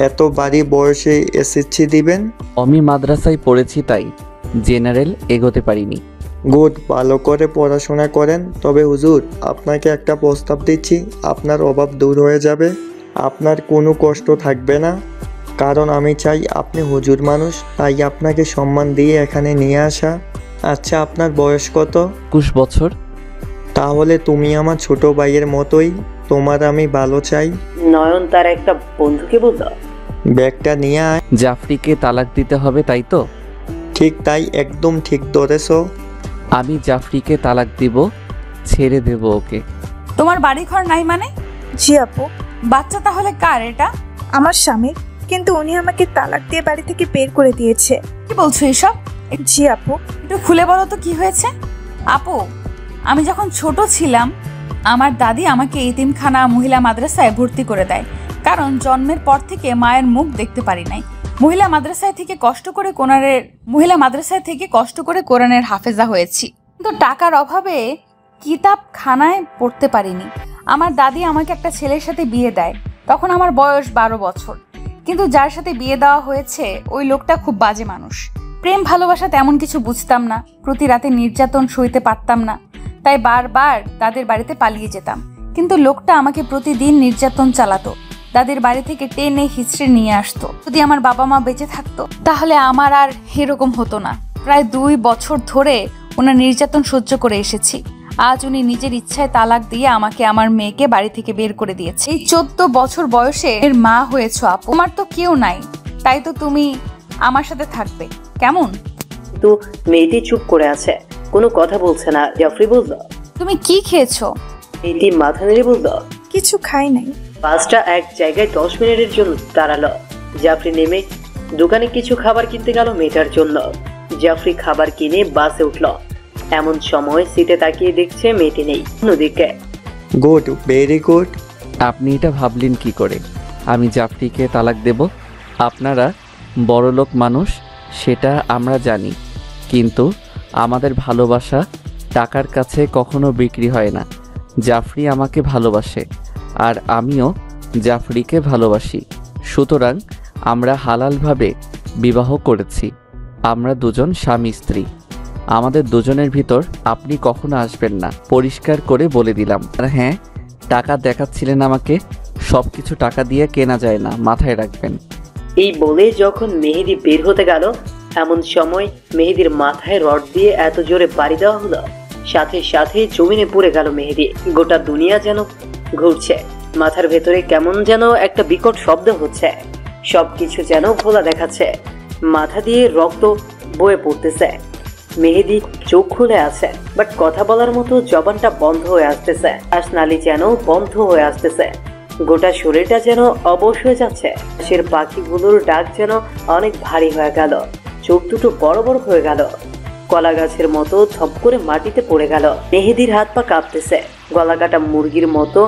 এত বাড়ি বয়সে এসএসসি দিবেন? আমি মাদ্রাসায় পড়েছি, তাই জেনারেল এগোতে পারিনি। গুড, ভালো করে পড়াশোনা করেন। তবে হুজুর, আপনাকে একটা প্রস্তাব দিচ্ছি, আপনার অভাব দূর হয়ে যাবে, আপনার কোনো কষ্ট থাকবে না। কারণ আমি চাই আপনি হুজুর মানুষ, তাই আপনাকে সম্মান দিয়ে এখানে নিয়ে আসা। আচ্ছা, আপনার বয়স কত? 21 বছর। তাহলে তুমি আমার ছোট ভাইয়ের মতোই, তোমার আমি ভালো চাই। নয়ন তার একটা বন্ধুকে বলল, ব্যাগটা নিয়ে আয়। জাফরিকে তালাক দিতে হবে, তাই তো? ঠিক তাই, একদম ঠিক ধরেছো। আমি জাফরিকে তালাক দিব, ছেড়ে দেব ওকে। তোমার বাড়িঘর নাই মানে? জি আপু, বাচ্চা তাহলে কার এটা? আমার স্বামীর, কিন্তু উনি আমাকে তালাক দিয়ে বাড়ি থেকে বের করে দিয়েছে। কি বলছো এসব? জি আপু। একটু খুলে বলো তো কি হয়েছে। আপু, আমি যখন ছোট ছিলাম আমার দাদি আমাকে এতিমখানা মহিলা মাদ্রাসায় ভর্তি করে দেয়, কারণ জন্মের পর থেকে মায়ের মুখ দেখতে পারি নাই। মহিলা মাদ্রাসায় থেকে কষ্ট করে কোরআনের হাফেজা হয়েছি, কিন্তু টাকার অভাবে কিতাবখানায় পড়তে পারিনি। আমার দাদি আমাকে একটা ছেলের সাথে বিয়ে দেয়, তখন আমার বয়স 12 বছর। কিন্তু যার সাথে বিয়ে দেওয়া হয়েছে ওই লোকটা খুব বাজে মানুষ। প্রেম ভালোবাসা তেমন কিছু বুঝতাম না, প্রতি রাতে নির্যাতন সইতে পারতাম না, তাই বারবার তাদের বাড়িতে পালিয়ে যেতাম। কিন্তু লোকটা আমাকে প্রতিদিন নির্যাতন চালাতো, দাদির বাড়ি থেকে টেনে হিচড়ে নিয়ে আসতো। যদি আমার বাবা মা বেঁচে থাকতো তাহলে আমার আর এরকম হতো না। প্রায় 2 বছর ধরে ওনার নির্যাতন সহ্য করে এসেছি। আজ উনি নিজের ইচ্ছায় তালাক দিয়ে আমাকে আমার মেয়েকে বাড়ি থেকে বের করে দিয়েছে। এই 14 বছর বয়সে এর মা হয়েছো আপু, তোমার তো কেউ নাই, তাই তো তুমি আমার সাথে থাকবে কেমন? কিন্তু মেয়েটি চুপ করে আছে, কোনো কথা বলছে না। জাফরি বলল, তুমি কি খেয়েছো? মেয়েটি মাথা নেড়ে বলল, কিছু খাই নাই। বাসটা এক জায়গায় 10 মিনিটের জন্য দাঁড়ালো। জাফরি নেমে দোকানে কিছু খাবার কিনতে গেল মেয়েটার জন্য। জাফরি খাবার কিনে বাসে উঠল। এমন সময় সিটে তাকিয়ে দেখছে মেয়েটি নেই। অন্যদিকে, গুড, ভেরি গুড। আপনি এটা ভাবলেন কি করে আমি জাফরিকে তালাক দেব? আপনারা বড়লোক মানুষ, সেটা আমরা জানি, কিন্তু আমাদের ভালোবাসা টাকার কাছে কখনো বিক্রি হয় না। জাফরি আমাকে ভালোবাসে আর আমিও জাফরিকে ভালোবাসি, সুতরাং আমরা হালালভাবে বিবাহ করেছি। আমরা দুজন স্বামী স্ত্রী। আমাদের দুজনের ভিতর আপনি কখনো আসবেন না, পরিষ্কার করে বলে দিলাম। আর হ্যাঁ, টাকা দেখাচ্ছিলেন আমাকে, সব কিছু টাকা দিয়ে কেনা যায় না, মাথায় রাখবেন। এই বলে যখন মেহেদি বের হতে গেল, এমন সময় মেহেদির মাথায় রড দিয়ে এত জোরে বাড়ি দেওয়া হলো, সাথে সাথে জমিনে পড়ে গেল মেহেদি। গোটা দুনিয়া যেন ঘুরছে, মাথার ভেতরে কেমন যেন একটা বিকট শব্দ হচ্ছে, সবকিছু যেন ভোলা দেখাচ্ছে, মাথা দিয়ে রক্ত বয়ে পড়তেছে। মেহেদি চোখ খুলে আছে, বাট কথা বলার মতো জবানটা বন্ধ হয়ে আসতেছে, শ্বাসনালী যেন বন্ধ হয়ে আসতেছে, গোটা শরীরটা যেন অবশ হয়ে যাচ্ছে। আকাশের পাখিগুলোর ডাক যেন অনেক ভারী হয়ে গেল, চোখ দুটো বড় বড় হয়ে গেল, কলা গাছের মতো থপ করে মাটিতে পড়ে গেল। মেহেদির হাত পা কাঁপতেছে, গলা কাটা মুরগির মতো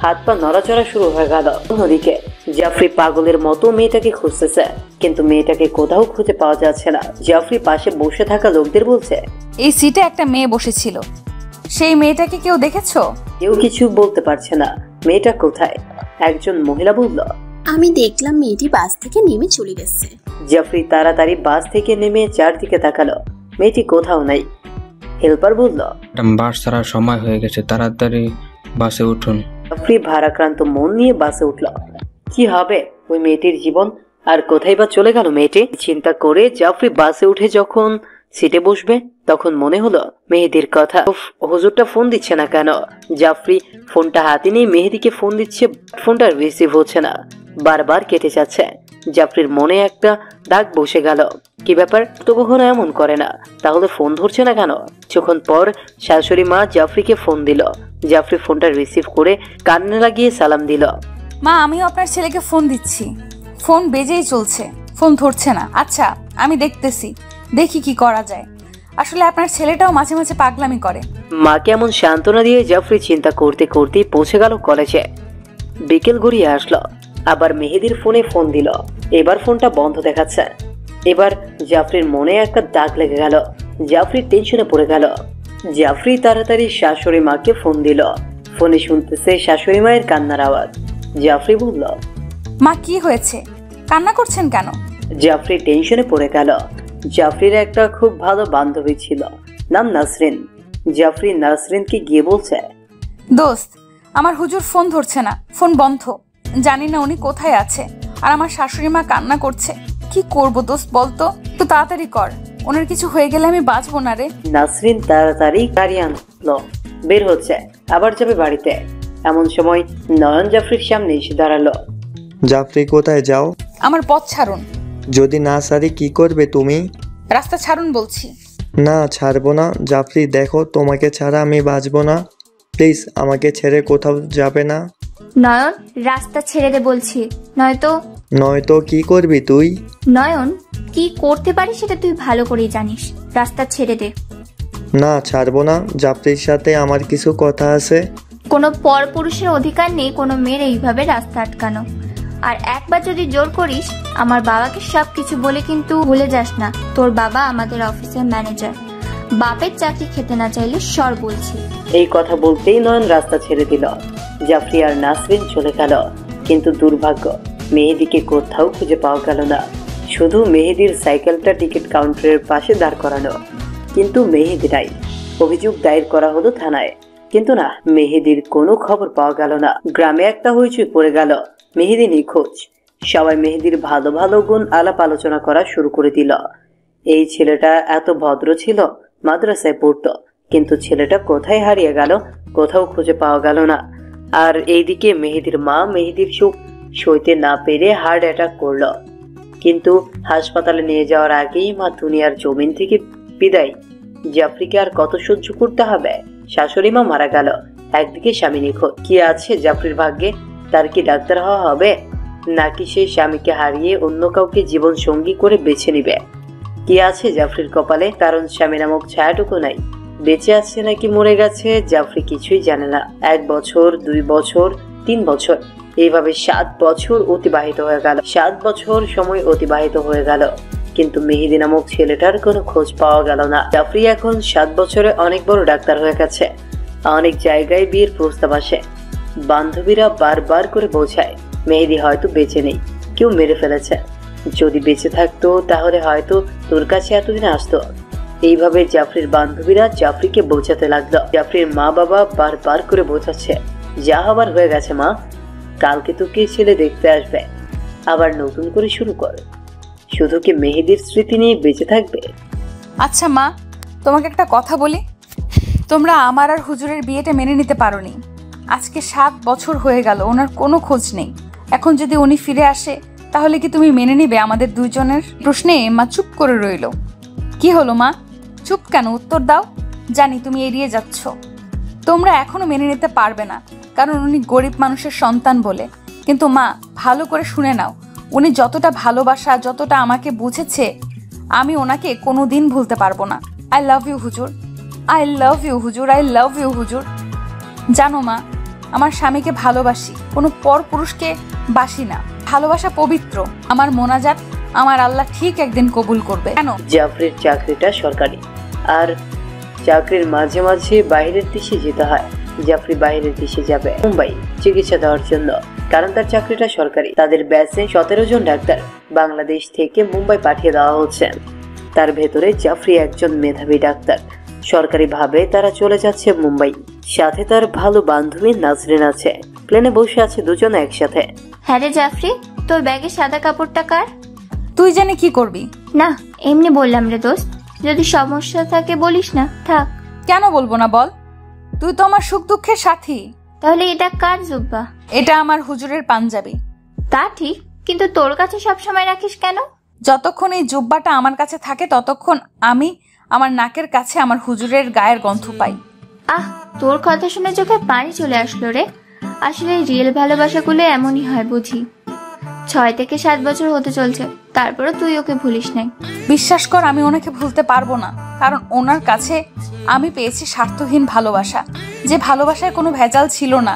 হাত পা নড়াচড়া শুরু হয়ে গেল। অন্যদিকে জাফরি পাগলের মতো মেয়েটাকে খুঁজতেছে, কিন্তু মেয়েটাকে কোথাও খুঁজে পাওয়া যাচ্ছে না। জাফরি পাশে বসে থাকা লোকদের বলছে, এই সিটে একটা মেয়ে বসেছিল, সেই মেয়েটাকে কেউ দেখেছো? কেউ কিছু বলতে পারছে না। মেয়েটা কোথায়? একজন মহিলা বলল, আমি দেখলাম মেয়েটি বাস থেকে নেমে চলে গেছে। জাফরি তাড়াতাড়ি বাস থেকে নেমে চারদিকে তাকালো, মেয়েটি কোথাও নাই। হেল্পার বলল, বাস ছাড়ার সময় হয়ে গেছে, তাড়াতাড়ি বাসে উঠুন। জাফরি ভারাক্রান্ত মন নিয়ে বাসে উঠল। কি হবে ওই মেয়েটির জীবন, আর কোথায় বা চলে গেল মেয়েটি? চিন্তা করে জাফরি বাসে উঠে যখন সিটে বসবে তখন মনে হলো মেহেদির কথা। হুজুরটা ফোন দিচ্ছে না কেন? জাফরি ফোনটা হাতে নিয়ে মেহেদিকে ফোন দিচ্ছে, ফোনটা রিসিভ হচ্ছে না, বারবার কেটে যাচ্ছে। জাফরির মনে একটা দাগ বসে গেল। কি ব্যাপার, তো কখনো এমন করে না, তাহলে ফোন ধরছে না কেন? কিছুক্ষণ পর শাশুড়ি মা জাফরিকে ফোন দিল। জাফরি ফোনটা রিসিভ করে কান্না লাগিয়ে সালাম দিল। মা, আমিও আপনার ছেলেকে ফোন দিচ্ছি, ফোন বেজেই চলছে, ফোন ধরছে না। আচ্ছা, আমি দেখতেছি, দেখি কি করা যায়। আসলে আপনার ছেলেটাও মাঝে মাঝে পাগলামি করে। মাকে এমন সান্ত্বনা দিয়ে জাফরি চিন্তা করতে করতেই পৌঁছে গেল কলেজে। বিকেল গড়িয়ে আসলো, আবার মেহেদির ফোনে ফোন দিল। এবার ফোনটা বন্ধ দেখাচ্ছে। এবার জাফরির মনে একটা দাগ লেগে গেল। জাফরি টেনশনে পড়ে গেল। জাফরি তাড়াতাড়ি শাশুড়ি মাকে ফোন দিল। ফোনে শুনতেছে শাশুড়ি মায়ের কান্নার আওয়াজ। জাফরি বলল, মা কি হয়েছে, কান্না করছেন কেন? জাফরি টেনশনে পড়ে গেল। জাফরির একটা খুব ভালো বান্ধবী ছিল, নাম নাসরিন। জাফরি নাসরিনকে গিয়ে বলছে, দোস্ত, আমার হুজুর ফোন ধরছে না, ফোন বন্ধ, জানি না উনি কোথায় আছে, আর আমার শাশুড়ি মা কান্না করছে। কি করব দোস্ত বলতো, একটু তাড়াতাড়ি কর, ওনার কিছু হয়ে গেলে আমি বাঁচবো না রে। নাসরিন তাড়াতাড়ি গাড়ি আনলো, বের হচ্ছে, আবার যাবে বাড়িতে। এমন সময় নয়ন জাফরির সামনে এসে দাঁড়ালো। জাফরি কোথায় যাও? আমার পথ ছাড়ুন। যদি না সারি কি করবে তুমি? রাস্তা ছাড়ুন বলছি। না, ছাড়বো না। জাফরি দেখো, তোমাকে ছাড়া আমি বাঁচবো না, প্লিজ আমাকে ছেড়ে কোথাও যাবে না। নয়ন, রাস্তা ছেড়ে দে বলছি, নয়তো কি করবি তুই? নয়ন, কি করতে পারিস সেটা তুই ভালো করেই জানিস, রাস্তা ছেড়ে দে। না, ছাড়বো না। জাফরির সাথে আমার কিছু কথা আছে। কোনো পরপুরুষের অধিকার নেই কোনো মেয়ের এইভাবে রাস্তা আটকানো। আর একবার যদি জোর করিস, আমার বাবাকে সবকিছু বলে কিন্তু ভুলে যাস না, তোর বাবা আমাদের অফিসের ম্যানেজার, বাপের চাকরি খেতে না চাইলে সর বলছি। এই কথা বলতেই নয়ন রাস্তা ছেড়ে দিল। জাফরি আর নাসরিন চলে গেল। কিন্তু দুর্ভাগ্য, মেহেদিকে কোথাও খুঁজে পাওয়া গেল না। শুধু মেহেদির সাইকেলটা টিকিট কাউন্টারের পাশে দাঁড় করানো, কিন্তু মেহেদি নাই। অভিযোগ দায়ের করা হলো থানায়, কিন্তু না, মেহেদির কোনো খবর পাওয়া গেল না। গ্রামে একটা হইচই পড়ে গেল, মেহেদি নিখোঁজ। সবাই মেহেদির ভালো ভালো গুণ আলাপ আলোচনা করা শুরু করে দিল। এই ছেলেটা এত ভদ্র ছিল, মাদ্রাসায় পড়তো, কিন্তু ছেলেটা কোথায় হারিয়ে গেল, কোথাও খুঁজে পাওয়া গেল না। আর এইদিকে মেহেদির মা মেহেদির সুখ সইতে না পেরে হার্ট অ্যাটাক করলো। কিন্তু হাসপাতালে নিয়ে যাওয়ার আগেই মা দুনিয়ার জমিন থেকে বিদায়। জাফরিকে আর কত সহ্য করতে হবে? শাশুড়ি মা মারা গেল, একদিকে স্বামী নিখোঁজ। কি আছে জাফরির ভাগ্যে? তার কি ডাক্তার হওয়া হবে, নাকি সে স্বামীকে হারিয়ে অন্য কাউকে জীবন সঙ্গী করে বেছে নিবে? কি আছে জাফরির কপালে? কারণ স্বামী নামক ছায়াটুকু নাই। বেঁচে আছে নাকি মরে গেছে জাফরি কিছুই জানে না। 1 বছর, 2 বছর, 3 বছর, এইভাবে 7 বছর অতিবাহিত হয়ে গেল। 7 বছর সময় অতিবাহিত হয়ে গেল, কিন্তু মেহেদি নামক ছেলেটার কোনো খোঁজ পাওয়া গেল না। জাফরি এখন 7 বছরে অনেক বড় ডাক্তার হয়ে গেছে। অনেক জায়গায় বিয়ের প্রস্তাব আসে। বান্ধবীরা বারবার করে বোঝায় মেহেদি হয়তো বেঁচে নেই, কেউ মেরে ফেলেছে। যদি বেঁচে থাকতো তাহলে হয়তো তোর কাছে এতদিন আসতো। এইভাবে জাফরির বান্ধবীরা জাফরিকে বোঝাতে লাগলো। জাফরির মা বাবা বারবার করে বোঝাচ্ছে, যা হবার হয়ে গেছে মা, কালকে তোকে ছেলে দেখতে আসবে, আবার নতুন করে শুরু কর। শুধু কি মেহেদির স্মৃতি নিয়ে বেঁচে থাকবে? আচ্ছা মা, তোমাকে একটা কথা বলি, তোমরা আমার আর হুজুরের বিয়েটা মেনে নিতে পারোনি। আজকে 7 বছর হয়ে গেল, ওনার কোনো খোঁজ নেই। এখন যদি উনি ফিরে আসে তাহলে কি তুমি মেনে নিবে আমাদের দুইজনের? প্রশ্নে মা চুপ করে রইল। কি হলো মা, চুপ কেন? উত্তর দাও। জানি তুমি এড়িয়ে যাচ্ছ। তোমরা এখনো মেনে নিতে পারবে না, কারণ উনি গরিব মানুষের সন্তান বলে। কিন্তু মা, ভালো করে শুনে নাও, উনি যতটা ভালোবাসা, যতটা আমাকে বুঝেছে, আমি ওনাকে কোনোদিন ভুলতে পারবো না। আই লাভ ইউ হুজুর, আই লাভ ইউ হুজুর, আই লাভ ইউ হুজুর। জানো মা, আমার স্বামীকে ভালোবাসি, কোনো পর পুরুষকে বাসি না। ভালোবাসা পবিত্র। আমার মোনাজাত আমার আল্লাহ ঠিক একদিন কবুল করবে। কেন? জাফরির চাকরিটা সরকারি, আর চাকরির মাঝে মাঝে বাইরের দেশে যেতে হয়। জাফরি বাইরের দেশে যাবে মুম্বাই চিকিৎসা দেওয়ার জন্য, কারণ তার চাকরিটা সরকারি। তাদের ব্যাচে 17 জন ডাক্তার বাংলাদেশ থেকে মুম্বাই পাঠিয়ে দেওয়া হচ্ছে। তার ভেতরে জাফরি একজন মেধাবী ডাক্তার। সরকারিভাবে তারা চলে যাচ্ছে মুম্বাই। সাথে তার ভালো বান্ধবী নাজরিন আছে। প্লেনে বসে আছে দুজনে একসাথে। হ্যাঁ রে জাফরি, তোর ব্যাগে সাদা কাপড়টা কার? তুই জানি কি করবি? না, এমনি বললাম রে দোস্ত, যদি সমস্যা থাকে বলিস না, থাক। কেন বলবো না বল, তুই তো আমার সুখ দুঃখের সাথী। তাহলে এটা কার জুব্বা? এটা আমার হুজুরের পাঞ্জাবি। তা ঠিক, কিন্তু তোর কাছে সবসময় রাখিস কেন? যতক্ষণ এই জুব্বাটা আমার কাছে থাকে ততক্ষণ আমি আমার নাকের কাছে আমার হুজুরের গায়ের গন্ধ পাই। আহ, তোর কথা শুনে চোখে পানি চলে আসলো রে। আসলে রিয়েল ভালোবাসাগুলো এমনই হয় বুঝি। 6 থেকে 7 বছর হতে চলছে, তারপরে তুই ওকে ভুলিস নাই। বিশ্বাস কর, আমি ওনাকে ভুলতে পারবো না, কারণ ওনার কাছে আমি পেয়েছি স্বার্থহীন ভালোবাসা, যে ভালোবাসায় কোনো ভেজাল ছিল না।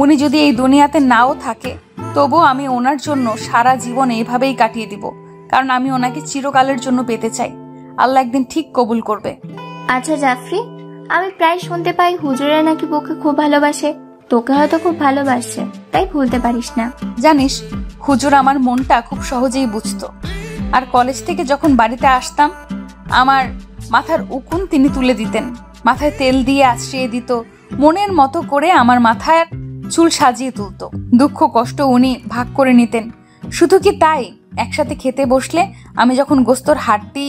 উনি যদি এই দুনিয়াতে নাও থাকে তবুও আমি ওনার জন্য সারা জীবন এইভাবেই কাটিয়ে দিব, কারণ আমি ওনাকে চিরকালের জন্য পেতে চাই। আল্লাহ একদিন ঠিক কবুল করবে। আচ্ছা জাফরি, আমি প্রায় শুনতে পাই হুজুরেরা নাকি বউকে খুব ভালোবাসে। তোকে হয়তো খুব ভালোবাসছে, তাই ভুলতে পারিস না। জানিস, হুজুর আমার মনটা খুব সহজেই বুঝতো। আর কলেজ থেকে যখন বাড়িতে আসতাম আমার মাথার উকুন তিনি তুলে দিতেন, মাথায় তেল দিয়ে আশ্রিয়ে দিত, মনের মতো করে আমার মাথার চুল সাজিয়ে তুলত। দুঃখ কষ্ট উনি ভাগ করে নিতেন। শুধু কি তাই, একসাথে খেতে বসলে আমি যখন গোস্তর হাড্ডি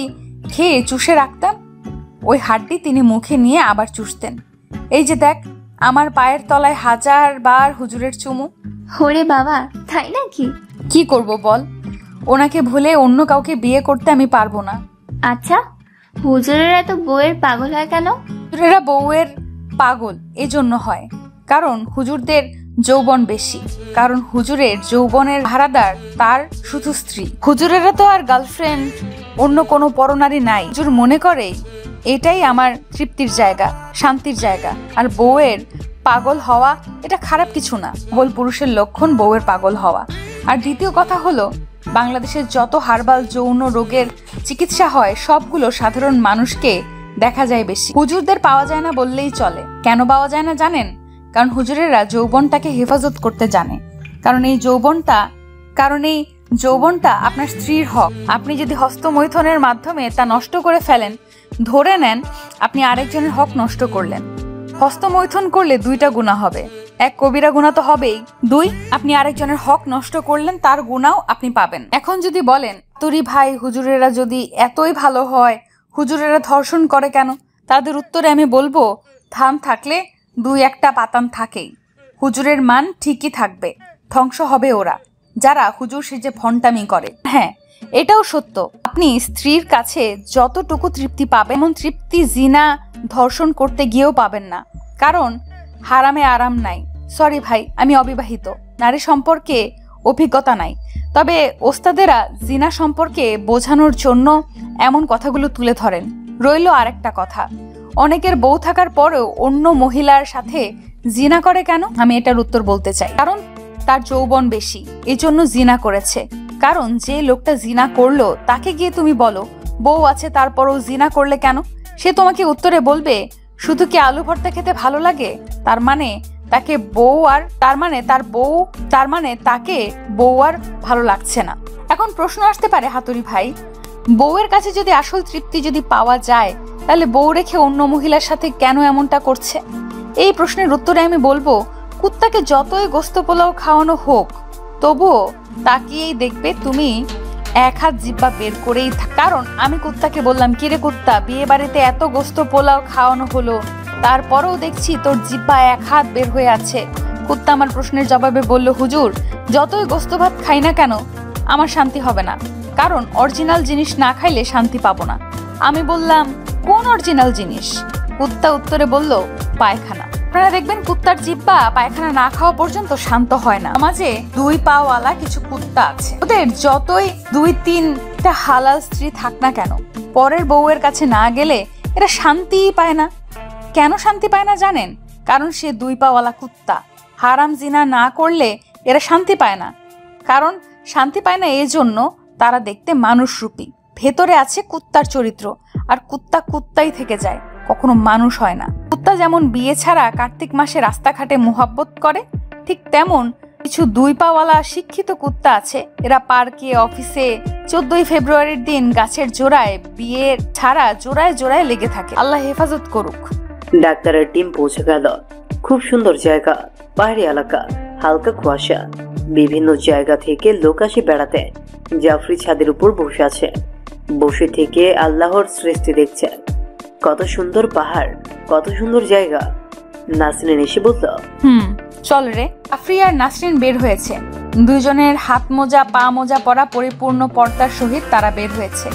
খেয়ে চুষে রাখতাম, ওই হাড্ডি তিনি মুখে নিয়ে আবার চুষতেন। এই যে দেখ, আমার পায়ের তলায় 1000 বার হুজুরের চুমু। ওরে বাবা, তাই নাকি? কি করব বল, ওনাকে ভুলে অন্য কাউকে বিয়ে করতে আমি পারবো না। আচ্ছা, হুজুরেরা তো বউয়ের পাগল হয় কেন? হুজুরেরা বউয়ের পাগল এজন্য হয় কারণ হুজুরদের যৌবন বেশি, কারণ হুজুরের যৌবনের ভাড়াদার তার শুধু স্ত্রী। হুজুরেরা তো আর গার্লফ্রেন্ড, অন্য কোনো পরনারী নাই। হুজুর মনে করে এটাই আমার তৃপ্তির জায়গা, শান্তির জায়গা। আর বউয়ের পাগল হওয়া এটা খারাপ কিছু না, বল পুরুষের লক্ষণ বউয়ের পাগল হওয়া। আর দ্বিতীয় কথা হলো, বাংলাদেশের যত হার্বাল যৌন রোগের চিকিৎসা হয় সবগুলো সাধারণ মানুষকে দেখা যায় বেশি, হুজুরদের পাওয়া যায় না বললেই চলে। কেন পাওয়া যায় না জানেন? কারণ হুজুরেরা যৌবনটাকে হেফাজত করতে জানে। কারণ এই যৌবনটা আপনার স্ত্রীর হক। আপনি যদি হস্তমৈথনের মাধ্যমে তা নষ্ট করে ফেলেন, ধরে নেন আপনি আরেকজনের হক নষ্ট করলেন। হস্তমৈথুন করলে 2টা গুনাহ হবে। 1, কবিরা গুনাহ তো হবেই। 2, আপনি আরেকজনের হক নষ্ট করলেন, তার গুনাহও আপনি পাবেন। এখন যদি বলেন তোরই ভাই হুজুরেরা যদি এতই ভালো হয়, হুজুরেরা ধর্ষণ করে কেন? তাদের উত্তরে আমি বলবো, ধান থাকলে 2-1টা পাতান থাকেই। হুজুরের মান ঠিকই থাকবে, ধ্বংস হবে ওরা যারা হুজুর সেজে ভণ্ডামি করে। হ্যাঁ, এটাও সত্য, আপনি স্ত্রীর কাছে যতটুকু তৃপ্তি পাবেন এমন তৃপ্তি জিনা ধর্ষণ করতে গিয়েও পাবেন না, কারণ হারামে আরাম নাই। সরি ভাই, আমি অবিবাহিত, নারী সম্পর্কে অভিজ্ঞতা নাই। তবে ওস্তাদেরা জিনা সম্পর্কে বোঝানোর জন্য এমন কথাগুলো তুলে ধরেন। রইল আরেকটা কথা, অনেকের বউ থাকার পরেও অন্য মহিলার সাথে জিনা করে কেন? আমি এটার উত্তর বলতে চাই, কারণ তার যৌবন বেশি, এজন্য জিনা করেছে। কারণ যে লোকটা জিনা করলো তাকে গিয়ে তুমি বলো বউ আছে তারপরও জিনা করলে কেন? সে তোমাকে উত্তরে বলবে, শুধু কি আলু ভর্তা খেতে ভালো লাগে? তার মানে তাকে বউ আর তাকে বউ আর ভালো লাগছে না। এখন প্রশ্ন আসতে পারে, হাতুড়ি ভাই, বউয়ের কাছে যদি আসল তৃপ্তি যদি পাওয়া যায়, তাহলে বউ রেখে অন্য মহিলার সাথে কেন এমনটা করছে? এই প্রশ্নের উত্তরে আমি বলবো, কুত্তাকে যতই গোস্ত পোলাও খাওয়ানো হোক তবুও তাকিয়েই দেখবে তুমি 1 হাত জিব্বা বের করেই কারণ আমি কুত্তাকে বললাম, কিরে কুত্তা, বিয়ে বাড়িতে এত গোস্ত পোলাও খাওয়ানো হলো, তারপরেও দেখছি তোর জিব্বা 1 হাত বের হয়ে আছে। কুত্তা আমার প্রশ্নের জবাবে বলল, হুজুর যতই গোস্ত ভাত খাই না কেন আমার শান্তি হবে না, কারণ অরিজিনাল জিনিস না খাইলে শান্তি পাবো না। আমি বললাম, কোন অরিজিনাল জিনিস? কুত্তা উত্তরে বলল, পায়খানা। আপনারা দেখবেন কুত্তার জিব্বা পায়খানা না খাওয়া পর্যন্ত শান্ত হয় না। সমাজে 2 পাওয়ালা কিছু কুত্তা আছে, ওদের যতই 2-3টা হালাল স্ত্রী থাক না কেন, পরের বউয়ের কাছে না গেলে এরা শান্তিই পায় না। কেন শান্তি পায় না জানেন? কারণ সে 2 পাওয়ালা কুত্তা। হারাম জিনা না করলে এরা শান্তি পায় না। কারণ শান্তি পায় না এই জন্য তারা দেখতে মানুষরূপী, ভেতরে আছে কুত্তার চরিত্র, আর কুত্তা কুত্তাই থেকে যায়। কখনো মানুষ হয় না। কুত্তা যেমন বিয়ে ছাড়া কার্তিক মাসে রাস্তাঘাটে মোহাব্বত করে, ঠিক তেমন কিছু 2 পাওয়ালা শিক্ষিত কুত্তা আছে। এরা পার্কে, অফিসে 14ই ফেব্রুয়ারির দিন গাছের জোড়ায় বিয়ে ছাড়া জোড়ায় জোড়ায় লেগে থাকে। আল্লাহ হেফাজত করুক। ডাক্তারের টিম পৌঁছে গেল। খুব সুন্দর জায়গা, পাহাড়ি এলাকা, হালকা কুয়াশা। বিভিন্ন জায়গা থেকে লোক আসে বেড়াতে। জাফরি ছাদের উপর বসে আছে। বসে থেকে আল্লাহর সৃষ্টি দেখছে। কত সুন্দর পাহাড়, কত সুন্দর জায়গা। নাসরিন এসে বলল, চল রে। জাফরি আর নাসরিন বের হয়েছে। দুজনের হাত মোজা পা মোজা পরা পরিপূর্ণ পর্দার সহিত তারা বের হয়েছে।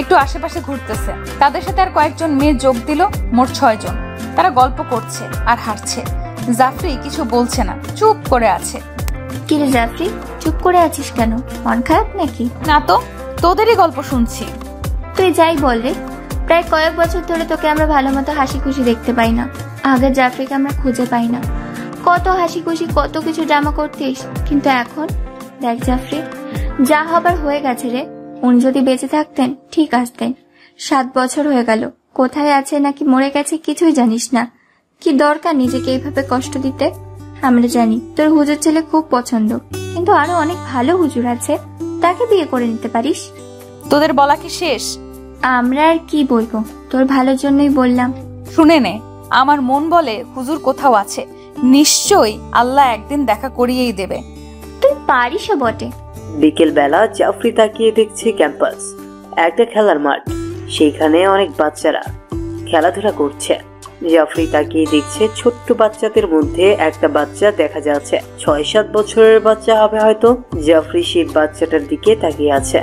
একটু আশেপাশে ঘুরতেছে। তাদের সাথে আর কয়েকজন মেয়ে যোগ দিল, মোট 6 জন। তারা গল্প করছে আর হাঁটছে। জাফরি কিছু বলছে না, চুপ করে আছে। কিরে জাফরি, চুপ করে আছিস কেন? মন খারাপ নাকি? না তো, তোদেরই গল্প শুনছি। তুই যাই বল রে, প্রায় কয়েক বছর ধরে তোকে আমরা ভালো মতো হাসি খুশি দেখতে পাই না। আগে জাফরিকে আমরা খুঁজে পাই না। কত হাসি খুশি, কত কিছু ড্রামা করতিস, কিন্তু এখন দেখ জাফরি, যা হবার হয়ে গেছে রে। উনি যদি বেঁচে থাকতেন ঠিক আসতেন। 7 বছর হয়ে গেল, কোথায় আছে নাকি মরে গেছে কিছুই জানিস না। কি দরকার নিজেকে এইভাবে কষ্ট দিতে? আমরা জানি তোর হুজুর ছেলে খুব পছন্দ, কিন্তু আরো অনেক ভালো হুজুর আছে, তাকে বিয়ে করে নিতে পারিস। তোদের বলা কি শেষ? আমরা আর কি বলবো, তোর ভালোর জন্যই বললাম। শুনে নে, আমার মন বলে হুজুর কোথাও আছে। নিশ্চয়ই আল্লাহ একদিন দেখা করিয়েই দেবে। তুই পারিসও বটে। বিকেল বেলা জাফরি তাকিয়ে দেখছে ক্যাম্পাস, একটা খেলার মাঠ। সেখানে অনেক বাচ্চারা খেলাধুলা করছে। জাফরি তাকিয়ে দেখছে, ছোট্ট বাচ্চাদের মধ্যে একটা বাচ্চা দেখা যাচ্ছে। 6-7 বছরের বাচ্চা হবে হয়তো। জাফরি সেই বাচ্চাটার দিকে তাকিয়ে আছে,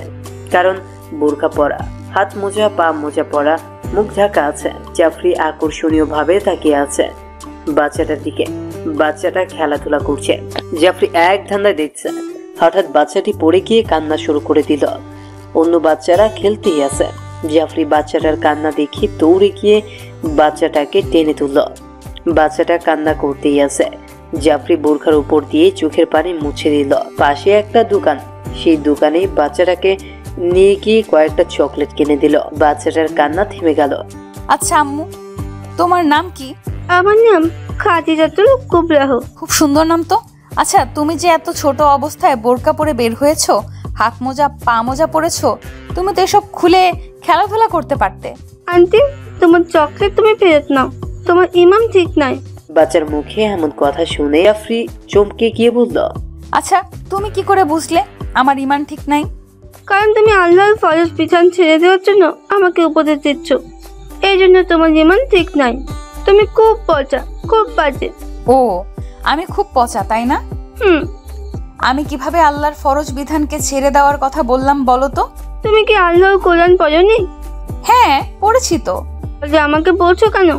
কারণ বোরকা পরা, হাত মোজা পা মোজা পরা, মুখ ঢাকা আছে। জাফরি আকর্ষণীয় ভাবে তাকিয়ে আছে বাচ্চাটার দিকে। বাচ্চাটা খেলাধুলা করছে। জাফরি এক ধান্দায় দেখছে। হঠাৎ বাচ্চাটি পড়ে গিয়ে কান্না শুরু করে দিল। অন্য বাচ্চারা খেলতেই আছে। জাফরি বাচ্চাটার কান্না দেখে দৌড়ে গিয়ে বাচ্চাটাকে টেনে তুলল। বাচ্চাটা কান্না করতেই আছে। জাফরি বোরখার উপর দিয়ে চোখের পানি মুছে দিল। পাশে একটা দোকান, সেই দোকানে বাচ্চাটাকে নিয়ে গিয়ে কয়েকটা চকলেট কিনে দিল। বাচ্চাটার কান্না থেমে গেল। আচ্ছা আম্মু, তোমার নাম কি? আমার নাম খাদিজাতুল কুবরাহ। খুব সুন্দর নাম তো। আচ্ছা, তুমি যে এত ছোট অবস্থায় বোরকা পরে বের হয়েছো, হাত মোজা পা মোজা পরেছো, তুমি তো এসব খুলে খেলাধুলা করতে পারতে। আন্টি, তোমার চকলেট তুমি ফেরত নাও, তোমার ইমাম ঠিক নাই। বাচ্চার মুখে এমন কথা শুনে জাফরি চমকে গিয়ে বলল, আচ্ছা তুমি কি করে বুঝলে আমার ইমান ঠিক নাই? কারণ তুমি আল্লাহর ফরজ বিধান ছেড়ে দেওয়ার জন্য আমাকে উপদেশ দিচ্ছ, এই জন্য তোমার ইমান ঠিক নাই। তুমি খুব পচা, খুব বাজে। ও, আমি খুব পচা তাই না? আমি কিভাবে আল্লাহর ফরজ বিধানকে ছেড়ে দেওয়ার কথা বললাম বলো তো? তুমি কি আল্লাহর কোরআন পড়োনি? হ্যাঁ পড়েছি তো। যে আমাকে বলছো কেন?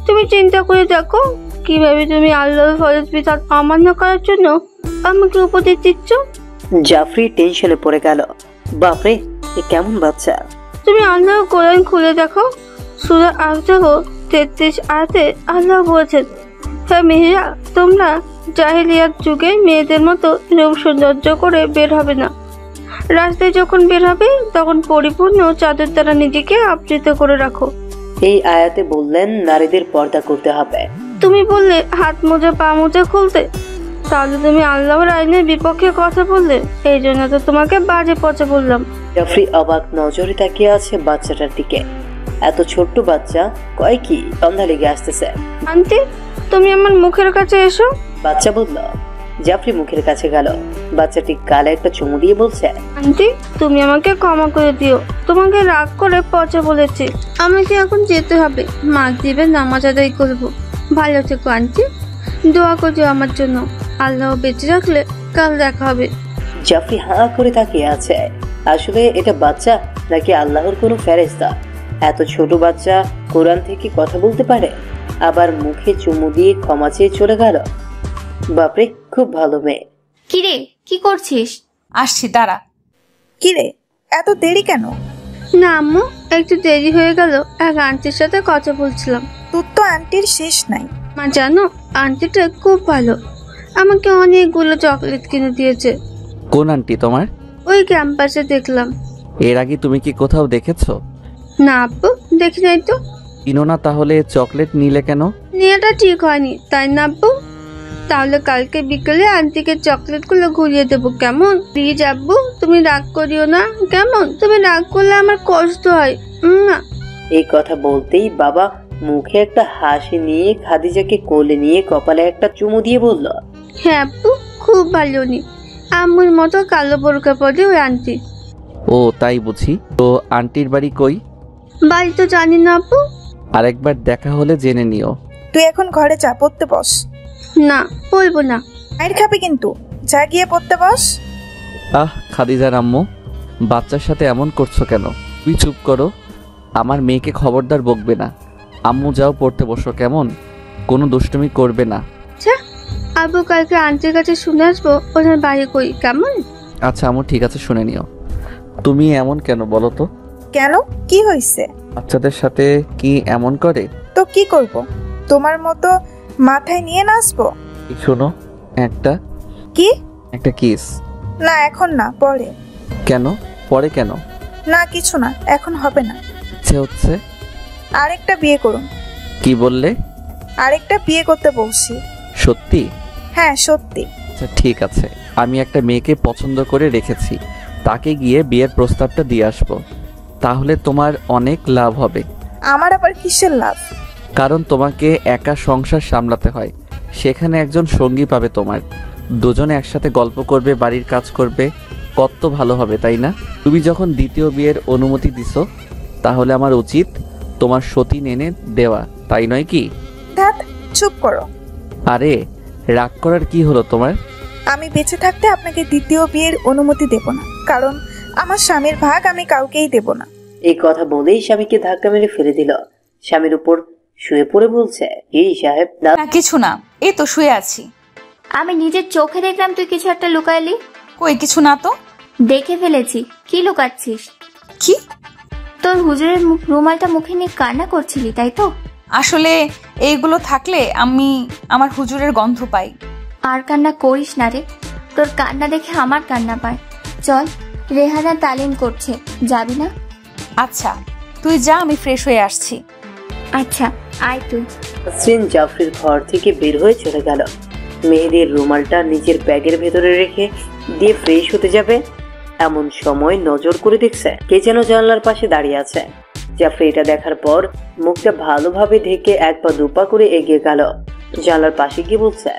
তুমি চিন্তা করে দেখো কিভাবে তুমি আল্লাহর ফরজ বিধান অমান্য করার জন্য আমাকে উপদেশ দিচ্ছ। জাফরি টেনশনে পড়ে গেল। বাপরে, এ কেমন বাচ্চা! তুমি আল্লাহর কোরআন খুলে দেখো, সূরা আল-আহজাব 33 আয়াতে আল্লাহ বলেছেন, হে মেয়েরা, তোমরা জাহেলিয়াত যুগে মেয়েদের মতো রূপ সৌন্দর্য করে বের হবে না। রাস্তায় যখন বের হবে তখন পরিপূর্ণ চাদর দ্বারা নিজেকে আবৃত করে রাখো। এই আয়াতে বললেন নারীদের পর্দা করতে হবে। তুমি বললে হাত মোজা পা মোজা খুলতে, তাহলে তুমি আল্লাহর আইনের বিপক্ষে কথা বললে, এই জন্য তো তোমাকে বাজে পচা বললাম। জাফরি অবাক নজরে তাকিয়ে আছে বাচ্চাটার দিকে। এত ছোট্ট বাচ্চা, কয় কি সন্ধ্যা লেগে আসতেছে। আন্টি, তুমি আমার মুখের কাছে এসো, বাচ্চা বলল। জাফরি মুখের কাছে গেল। বাচ্চাটি গালে একটা চুমু দিয়ে বলছে, আন্টি তুমি আমাকে ক্ষমা করে দিও, তোমাকে রাগ করে পচা বলেছি। আমাকে এখন যেতে হবে, মাগরিবের নামাজ আদায় করবো। ভালো থেকো আন্টি, দোয়া করো আমার জন্য। আল্লাহ বেঁচে রাখলে কাল দেখা হবে। জাফরি হাঁ করে তাকিয়ে আছে। আসলে এটা বাচ্চা নাকি আল্লাহর কোনো ফেরেশতা? এত ছোট বাচ্চা কোরআন থেকে কথা বলতে পারে, আবার মুখে চুমু দিয়ে ক্ষমা চেয়ে চলে গেল। বাপরে, খুব ভালো মেয়ে। কিরে, কি করছিস? আসছি, দাঁড়া। কিরে, এত দেরি কেন? না আম্মু, একটু দেরি হয়ে গেল, এক আন্টির সাথে কথা বলছিলাম। তোর তো আন্টির শেষ নাই। মা জানো, আন্টিটা খুব ভালো, আমাকে অনেকগুলো চকলেট কিনে দিয়েছে। কোন আন্টি তোমার? ওই ক্যাম্পাসে দেখলাম। এর আগে তুমি কি কোথাও দেখেছো? না আব্বু, দেখি নাই তো। কিনো না তাহলে চকলেট নিলে কেন? নেওয়াটা ঠিক হয়নি তাই না আব্বু? তাহলে কালকে বিকেলে আন্টিকে চকলেটগুলো ঘুরিয়ে দেবো, কেমন? প্লিজ আব্বু, তুমি রাগ করিও না, কেমন? তুমি রাগ করলে আমার কষ্ট হয় না। এই কথা বলতেই বাবা মুখে একটা হাসি নিয়ে খাদিজাকে কোলে নিয়ে কপালে একটা চুমু দিয়ে বলল, হ্যাঁ আব্বু, খুব ভালো নি। আম্মুর মতো কালো বোরকা পরে ওই আন্টি। ও তাই বুঝি। তো আন্টির বাড়ি কই? বাড়ি তো জানি না আব্বু। আরেকবার দেখা হলে জেনে নিও। তুই এখন ঘরে যা, পড়তে বস। না, বলবো না। মায়ের খাবি কিন্তু, যা গিয়ে পড়তে বস। খাদিজার আম্মু, বাচ্চার সাথে এমন করছো কেন? তুই চুপ করো, আমার মেয়েকে খবরদার বকবে না। আম্মু যাও পড়তে বসো, কেমন? কোনো দুষ্টুমি করবে না। আচ্ছা আব্বু, কালকে আন্টির কাছে শুনে আসবো ওনার বাড়ি কই, কেমন? আচ্ছা আম্মু, ঠিক আছে, শুনে নিও। তুমি এমন কেন বলো তো? কেন, কি হয়েছে? বাচ্চাদের সাথে কি এমন করে? তো কি করব, তোমার মতো মাথায় নিয়ে নাচবো? শোনো, একটা কিস। না এখন না, পরে। কেন পরে কেন? না কিছু না, এখন হবে না। ইচ্ছে হচ্ছে আরেকটা বিয়ে করুন। কি বললে? আরেকটা বিয়ে করতে বলছি। সত্যি? হ্যাঁ সত্যি। আচ্ছা ঠিক আছে, আমি একটা মেয়েকে পছন্দ করে রেখেছি, তাকে গিয়ে বিয়ের প্রস্তাবটা দিয়ে আসবো। তাহলে তোমার অনেক লাভ হবে। আমার আবার কিসের লাভ? কারণ তোমাকে একা সংসার সামলাতে হয়, সেখানে একজন সঙ্গী পাবে তোমার। দুজনে একসাথে গল্প করবে, বাড়ির কাজ করবে, কত ভালো হবে তাই না? তুমি যখন দ্বিতীয় বিয়ের অনুমতি দিছো, তাহলে আমার উচিত তোমার সতীন এনে দেওয়া, তাই নয় কি? ধ্যাৎ, চুপ করো। আরে রাগ করার কি হলো তোমার? আমি বেঁচে থাকতে আপনাকে দ্বিতীয় বিয়ের অনুমতি দেব না, কারণ আমার স্বামীর ভাগ আমি কাউকেই দেব না। এই কথা বলেই স্বামীকে ধাক্কা মেরে ফেলে দিল। স্বামীর উপর শুয়ে পড়ে বলছে, এই সাহেব না। কিছু না, এই তো শুয়ে আছি। আমি নিজের চোখে দেখলাম তুই কিছু একটা লুকাইলি। কই, কিছু না তো। দেখে ফেলেছি, কি লুকাচ্ছিস? কি? তোর হুজুরের রুমালটা মুখে নিয়ে কান্না করছিলি, তাই তো? আসলে এইগুলো থাকলে আমি আমার হুজুরের গন্ধ পাই। আর কান্না করিস না রে, তোর কান্না দেখে আমার কান্না পায়। চল, রেহানা তালিম করছে, যাবি না? আচ্ছা তুই যা, আমি ফ্রেশ হয়ে আসছি। আচ্ছা আয় তুই। নাসরিন জাফরির ঘর থেকে বের হয়ে চলে গেল। মেহেদির রুমালটা নিজের ব্যাগের ভেতরে রেখে দিয়ে ফ্রেশ হতে যাবে, এমন সময় নজর করে দেখছে কে যেন জানলার পাশে দাঁড়িয়ে আছে। জাফরি এটা দেখার পর মুখটা ভালোভাবে ঢেকে এক পা দুপা করে এগিয়ে গেল। জানলার পাশে গিয়ে বলছে,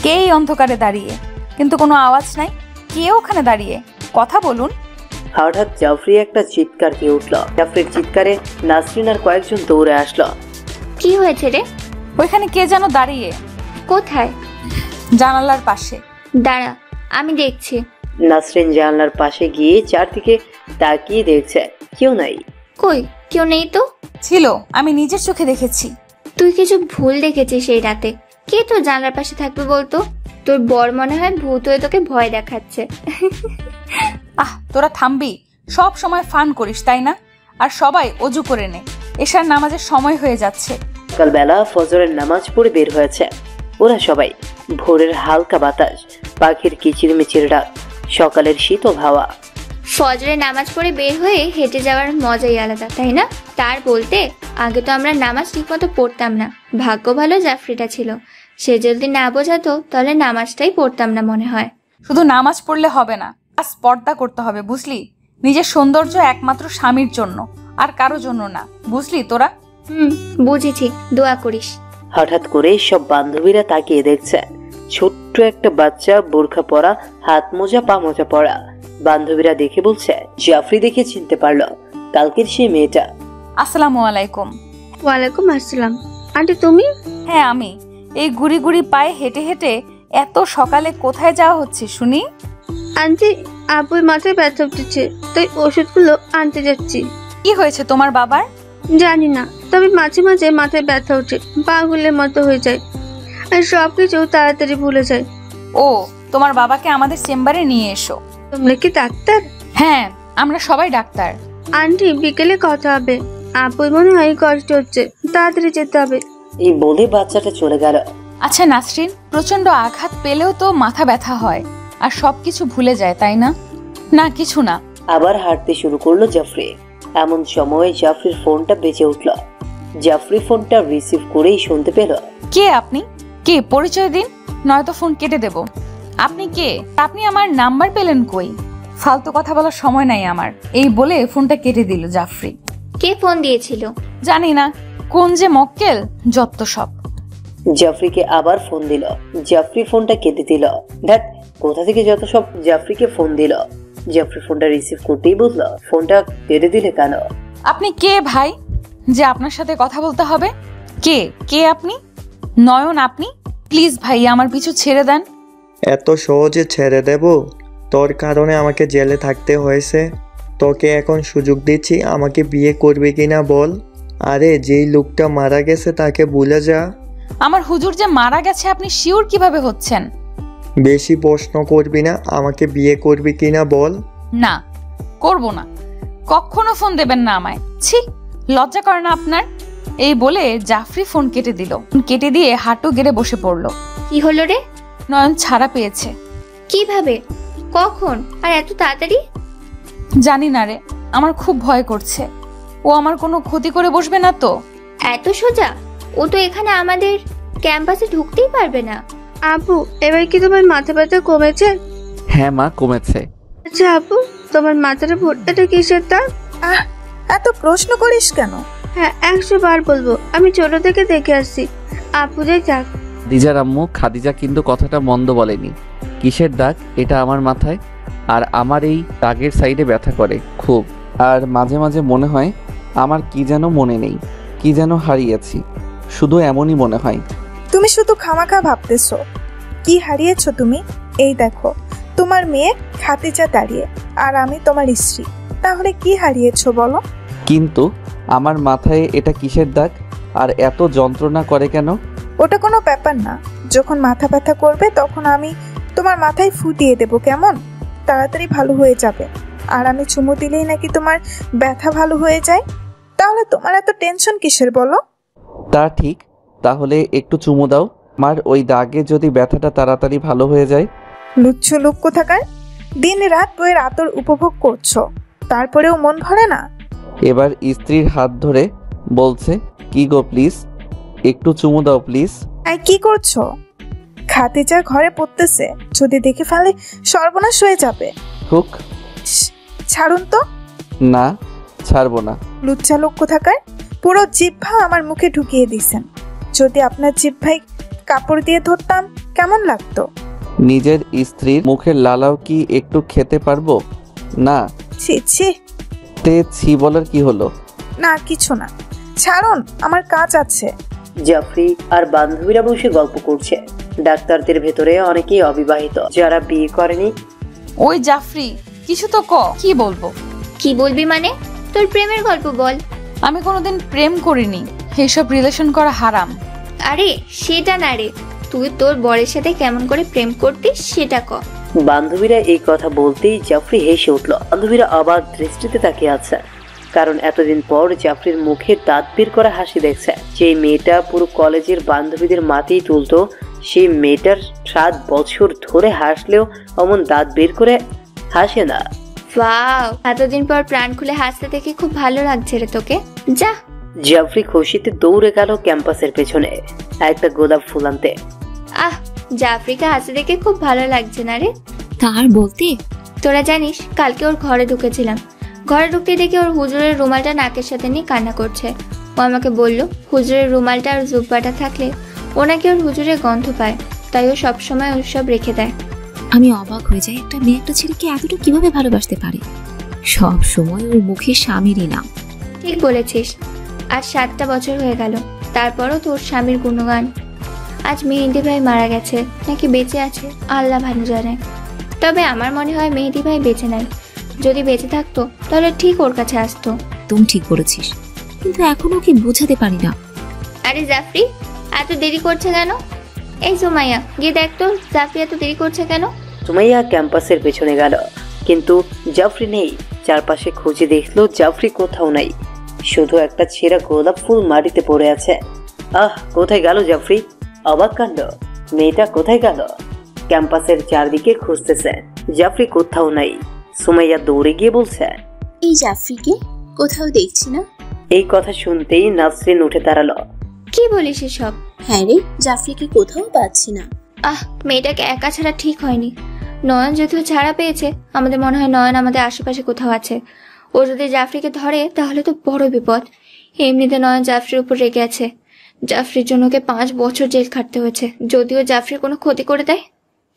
কে এই অন্ধকারে দাঁড়িয়ে? কিন্তু কোনো আওয়াজ নাই, কে ওখানে দাঁড়িয়ে? কথা বলুন। হঠাৎ জাফরি একটা চিৎকার দিয়ে উঠল। জাফরির চিৎকারে নাসরিন আর কয়েকজন দৌড়ে আসলো। কি হয়েছে রে? ওইখানে কে যেন দাঁড়িয়ে। কোথায়? জানালার পাশে। দাঁড়া, আমি দেখছি। নাসরিন জানলার পাশে গিয়ে চারদিকে তাকিয়ে দেখছে, কেউ নাই। কই, কেউ নেই তো। ছিল, আমি নিজের চোখে দেখেছি। তুই কিছু ভুল দেখেছিস এই রাতে। কে তোর জানলার পাশে থাকবে বলতো? তোর বর মনে হয় ভূত হয়ে তোকে ভয় দেখাচ্ছে। তোরা থামবি, সব সময় ফান করিস তাই না? আর সবাই অজু করে নে, এশার নামাজের সময় হয়ে যাচ্ছে। সকালবেলা ফজরের নামাজ পড়ে বের হয়েছে ওরা সবাই। ভোরের হালকা বাতাস, পাখির কিচিরমিচির ডাক, সকালের শীতল হাওয়া। ফজরের নামাজ পড়ে বের হয়ে হেঁটে যাওয়ার মজাই আলাদা, তাই না? তার বলতে আগে তো আমরা নামাজ ঠিকমতো পড়তাম না। ভাগ্য ভালো জাফরিটা ছিল, সে যদি না বোঝাতো তাহলে নামাজটাই পড়তাম না মনে হয়। শুধু নামাজ পড়লে হবে না, স্পর্ধা করতে হবে, বুঝলি? নিজের সৌন্দর্য একমাত্র স্বামীর জন্য, আর কারো জন্য না, বুঝলি তোরা? বুঝেছি, দোয়া করিস। হঠাৎ করে সব বান্ধবীরা তাকিয়ে দেখছে ছোট্ট একটা বাচ্চা, বোরখা পরা, হাত মোজা পা মোজা পরা। বান্ধবীরা দেখে বলছে, জাফরি দেখে চিনতে পারলো কালকের সেই মেয়েটা। আসসালামু আলাইকুম। ওয়ালাইকুম আসসালাম। আন্টি তুমি? হ্যাঁ আমি। এই গুড়ি গুড়ি পায়ে হেঁটে হেঁটে এত সকালে কোথায় যাওয়া হচ্ছে শুনি? আন্টি, আব্বুর মাথায় ব্যথা উঠেছে, তাই ওষুধগুলো আনতে যাচ্ছি। কি হয়েছে তোমার বাবার? জানি না, তবে মাঝে মাঝে মাথায় ব্যথা ওঠে, পাগলের মতো হয়ে যায়, আর সবকিছু তাড়াতাড়ি ভুলে যায়। ও, তোমার বাবাকে আমাদের চেম্বারে নিয়ে এসো। তোমরা কি ডাক্তার? হ্যাঁ, আমরা সবাই ডাক্তার। আন্টি, বিকেলে কথা হবে। আব্বুর মনে হয় কষ্ট হচ্ছে, তাড়াতাড়ি যেতে হবে। এই বলে বাচ্চাটা চলে গেল। আচ্ছা নাসরিন, প্রচন্ড আঘাত পেলেও তো মাথা ব্যথা হয় আর সবকিছু ভুলে যায়, তাই না? না কিছু না। আবার হাঁটতে শুরু করলো জাফরি। এমন সময় জাফরির ফোনটা বেজে উঠল। জাফরি ফোনটা রিসিভ করেই শুনতে পেল, কে আপনি? কে? পরিচয় দিন, নয়তো ফোন কেটে দেব। আপনি কে? আপনি আমার নাম্বার পেলেন কই? ফালতু কথা বলার সময় নাই আমার। এই বলে ফোনটা কেটে দিল জাফরি। কে ফোন দিয়েছিল? জানি না, কোন যে মক্কেল, যত সব। জাফরিকে আবার ফোন দিল। জাফরি ফোনটা কেটে দিল। দেখ কোথা থেকে যত সব জাফরিকে ফোন দিল। জাফরি ফোনটা রিসিভ করতেই বলল, ফোনটা কেটে দিলে কেন? আপনি কে ভাই যে আপনার সাথে কথা বলতে হবে? কে কে আপনি? নয়ন আপনি? প্লিজ ভাই আমার পিছু ছেড়ে দেন। এত সহজে ছেড়ে দেব? তোর কারণে আমাকে জেলে থাকতে হয়েছে। তোকে এখন সুযোগ দিচ্ছি, আমাকে বিয়ে করবে কিনা বল। আরে যেই লোকটা মারা গেছে তাকে ভুলে যা। আমার হুজুর যে মারা গেছে আপনি শিওর কিভাবে হচ্ছেন? বেশি প্রশ্ন করবি না, আমাকে বিয়ে করবি কিনা বল। না, করব না। কখনো ফোন দেবেন না আমায়। ছি, লজ্জা করে না আপনার? এই বলে জাফরি ফোন কেটে দিল। কেটে দিয়ে হাঁটু গেড়ে বসে পড়লো। কি হলো রে? নয়ন ছাড়া পেয়েছে। কিভাবে? কখন? আর এত তাড়াতাড়ি? জানি না রে, আমার খুব ভয় করছে। ও আমার কোনো ক্ষতি করে বসবে না তো? এত সোজা? ও তো এখানে আমাদের ক্যাম্পাসে ঢুকতেই পারবে না। আপু, এবার কি তোমার মাথা ব্যথা কমেছে? হ্যাঁ মা, কমেছে। আচ্ছা আপু, তোমার মাথাটা ভর্তিটা কিসের দাগ? এত প্রশ্ন করিস কেন? হ্যাঁ, 100 বার বলবো, আমি ছোট থেকে দেখে আসছি। আপু যে যাক। খাদিজার আম্মু, খাদিজা কিন্তু কথাটা মন্দ বলেনি। কিসের দাগ? এটা আমার মাথায়, আর আমার এই দাগের সাইডে ব্যথা করে খুব। আর মাঝে মাঝে মনে হয় আমার কি যেন মনে নেই, কি যেন হারিয়েছি। শুধু এমনই মনে হয়। তুমি শুধু খামাখা ভাবতেছো। কি হারিয়েছো তুমি? এই দেখো, তোমার মেয়ে খাদিজা দাঁড়িয়ে, আর আমি তোমার স্ত্রী। তাহলে কি হারিয়েছো বলো? কিন্তু আমার মাথায় এটা কিসের দাগ, আর এত যন্ত্রণা করে কেন? ওটা কোনো ব্যাপার না। যখন মাথা ব্যথা করবে তখন আমি তোমার মাথায় ফু দিয়ে দেবো, কেমন? তাড়াতাড়ি ভালো হয়ে যাবে। আর আমি চুমু দিলেই নাকি তোমার ব্যথা ভালো হয়ে যায়। তাহলে তোমার এত টেনশন কিসের বলো? তা ঠিক, তাহলে একটু চুমু দাও। আমার ওই দাগে যদি ব্যথাটা তাড়াতাড়ি ভালো হয়ে যায়। লুচ্ছু লোক কোথাকার, দিন রাত বইয়ের আতর উপভোগ করছো, তারপরেও মন ভরে না। এবার স্ত্রীর হাত ধরে বলছে, কি গো প্লিজ একটু চুমু দাও প্লিজ। কি করছো? খাদিজা ঘরে পড়তেছে, যদি দেখে ফেলে সর্বনাশ হয়ে যাবে। হুক। ছাড়ুন তো। না, ছাড়বো না। লুচ্চা লোক কোথাকার, পুরো জিহ্বা আমার মুখে ঢুকিয়ে দিছেন। যদি আপনার জিহ্বায় কাপড় দিয়ে ধরতাম কেমন লাগতো? নিজের স্ত্রীর মুখের লালাও কি একটু খেতে পারবো না? ছি ছি। তে ছি বলার কি হলো? না কিছু না, ছাড়ুন, আমার কাজ আছে। জাফরি আর বান্ধবীরা বসে গল্প করছে। ডাক্তারদের ভেতরে অনেকেই অবিবাহিত, যারা বিয়ে করেনি। ওই জাফরি, কিছু তো কি বলবো? কি বলবি মানে? তোর প্রেমের গল্প বল। আমি কোনোদিন প্রেম করিনি, এইসব রিলেশন করা হারাম। আরে সেটা না রে, তুই তোর বরের সাথে কেমন করে প্রেম করতিস সেটা ক। বান্ধবীরা এই কথা বলতেই জাফরি হেসে উঠল। বান্ধবীরা আবার দৃষ্টিতে তাকিয়ে আছে, কারণ এতদিন পর জাফরির মুখে দাঁত বের করা হাসি দেখছে। যে মেয়েটা পুরো কলেজের বান্ধবীদের মাথায় তুলতো, সেই মেয়েটার 7 বছর ধরে হাসলেও অমন দাঁত বের করে হাসে না। ওয়াও, এতদিন পর প্রাণ খুলে হাসতে দেখে খুব ভালো লাগছে রে তোকে। যা। জাফরি খুশিতে দৌড়ে গেল ক্যাম্পাসের পেছনে একটা গোলাপ ফুল আনতে। আহ, জাফরিকে হাসতে দেখে খুব ভালো লাগছে না রে? তার বলতে? তোরা জানিস, কালকে ওর ঘরে ঢুকেছিলাম। ঘরে ঢুকতে দেখি ওর হুজুরের রুমালটা নাকের সাথে নিয়ে কান্না করছে। ও আমাকে বলল, হুজুরের রুমালটা আর জুব্বাটা থাকলে ও নাকি ওর হুজুরের গন্ধ পায়, তাই ও সবসময় ওসব রেখে দেয়। আমি অবাক হয়ে যাই, একটা মেয়ে একটা ছেলেকে এতটা কিভাবে ভালোবাসতে পারে। সব সময় ওর মুখে স্বামীরই নাম। ঠিক বলেছিস। আজ 7টা বছর হয়ে গেল, তারপরও তোর স্বামীর গুণগান। আজ মেহেদি ভাই মারা গেছে, নাকি বেঁচে আছে আল্লাহ ভালো জানে। তবে আমার মনে হয় মেহেদি ভাই বেঁচে নাই। যদি বেঁচে থাকতো তাহলে ঠিক ওর কাছে আসতো। তুমি ঠিক বলেছিস, কিন্তু এখনো ওকে বোঝাতে পারি না। আরে জাফরি, এত দেরি করছে কেন? এই সুমাইয়া, গিয়ে দেখ তো জাফরি এত দেরি করছে কেন। সুমাইয়া ক্যাম্পাসের পেছনে গেল, কিন্তু জাফরি নেই। চারপাশে খুঁজে দেখলো জাফরি কোথাও নাই, শুধু একটা ছেঁড়া গোলাপ ফুল মাটিতে পড়ে আছে। আহ, কোথায় গেল জাফরি? অবাক কাণ্ড, মেয়েটা কোথায় গেল? ক্যাম্পাসের চারদিকে খুঁজতেছে, জাফরি কোথাও নাই। সুমাইয়া দৌড়ে গিয়ে বলছে, এই জাফরিকে কোথাও দেখছি না। এই কথা শুনতেই নাসরিন উঠে দাঁড়ালো। কি বলিস এসব? হ্যাঁ রে, জাফরিকে কোথাও পাচ্ছি না। মেয়েটাকে একা ছাড়া ঠিক হয়নি। নয়ন যদিও ছাড়া পেয়েছে, আমাদের মনে হয় নয়ন আমাদের আশেপাশে কোথাও আছে। ও যদি জাফরিকে ধরে তাহলে তো বড় বিপদ। এমনিতে নয়ন জাফরির উপর রেগে আছে। জাফরির জন্য ওকে 5 বছর জেল খাটতে হয়েছে। যদিও জাফরির কোনো ক্ষতি করে দেয়,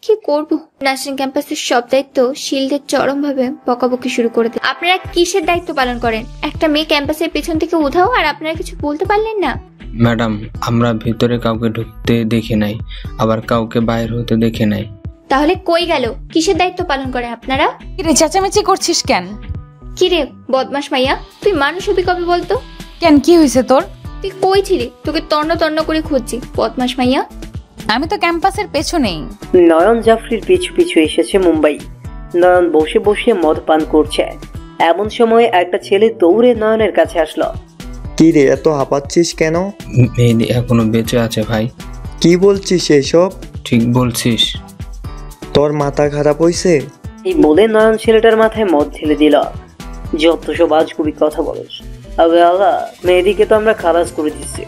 কি করব? নার্সিং ক্যাম্পাসের সব দায়িত্ব শিল্ডের চরমভাবে বকাবকি শুরু করে দেয়। আপনারা কিসের দায়িত্ব পালন করেন? একটা মেয়ে ক্যাম্পাসের পেছন থেকে উধাও, আর আপনারা কিছু বলতে পারলেন না? ম্যাডাম, আমরা ভিতরে কাউকে ঢুকতে দেখি নাই, আবার কাউকে বাইর হতে দেখি নাই। তাহলে কই গেল? কিসের দায়িত্ব পালন করেন আপনারা? কিরে চেঁচামেচি করছিস কেন? কিরে বদমাস মাইয়া, তুই মানুষ হবি কবে বলতো? কেন, কি হয়েছে তোর? তুই কই ছিলি? তোকে তন্ন তন্ন করে খুঁজছি বদমাস মাইয়া। আমি তো ক্যাম্পাসের পেছনেই। নয়ন জাফরির পিছু পিছু এসেছে মুম্বাই। নয়ন বসে বসে মদ পান করছে। এমন সময় একটা ছেলে দৌড়ে নয়নের কাছে আসলো। কি রে, এত হাঁপাচ্ছিস কেন? মেহেদি এখনো বেঁচে আছে ভাই। কি বলছিস এসব? ঠিক বলছিস। তোর মাথা খারাপ হইছে? এই বলে নয়ন ছেলেটার মাথায় মদ ঢেলে দিল। যত সব আজগুবি কথা বলিস। আবে আল্লাহ, মেহেদিকে তো আমরা খালাস করে দিচ্ছি।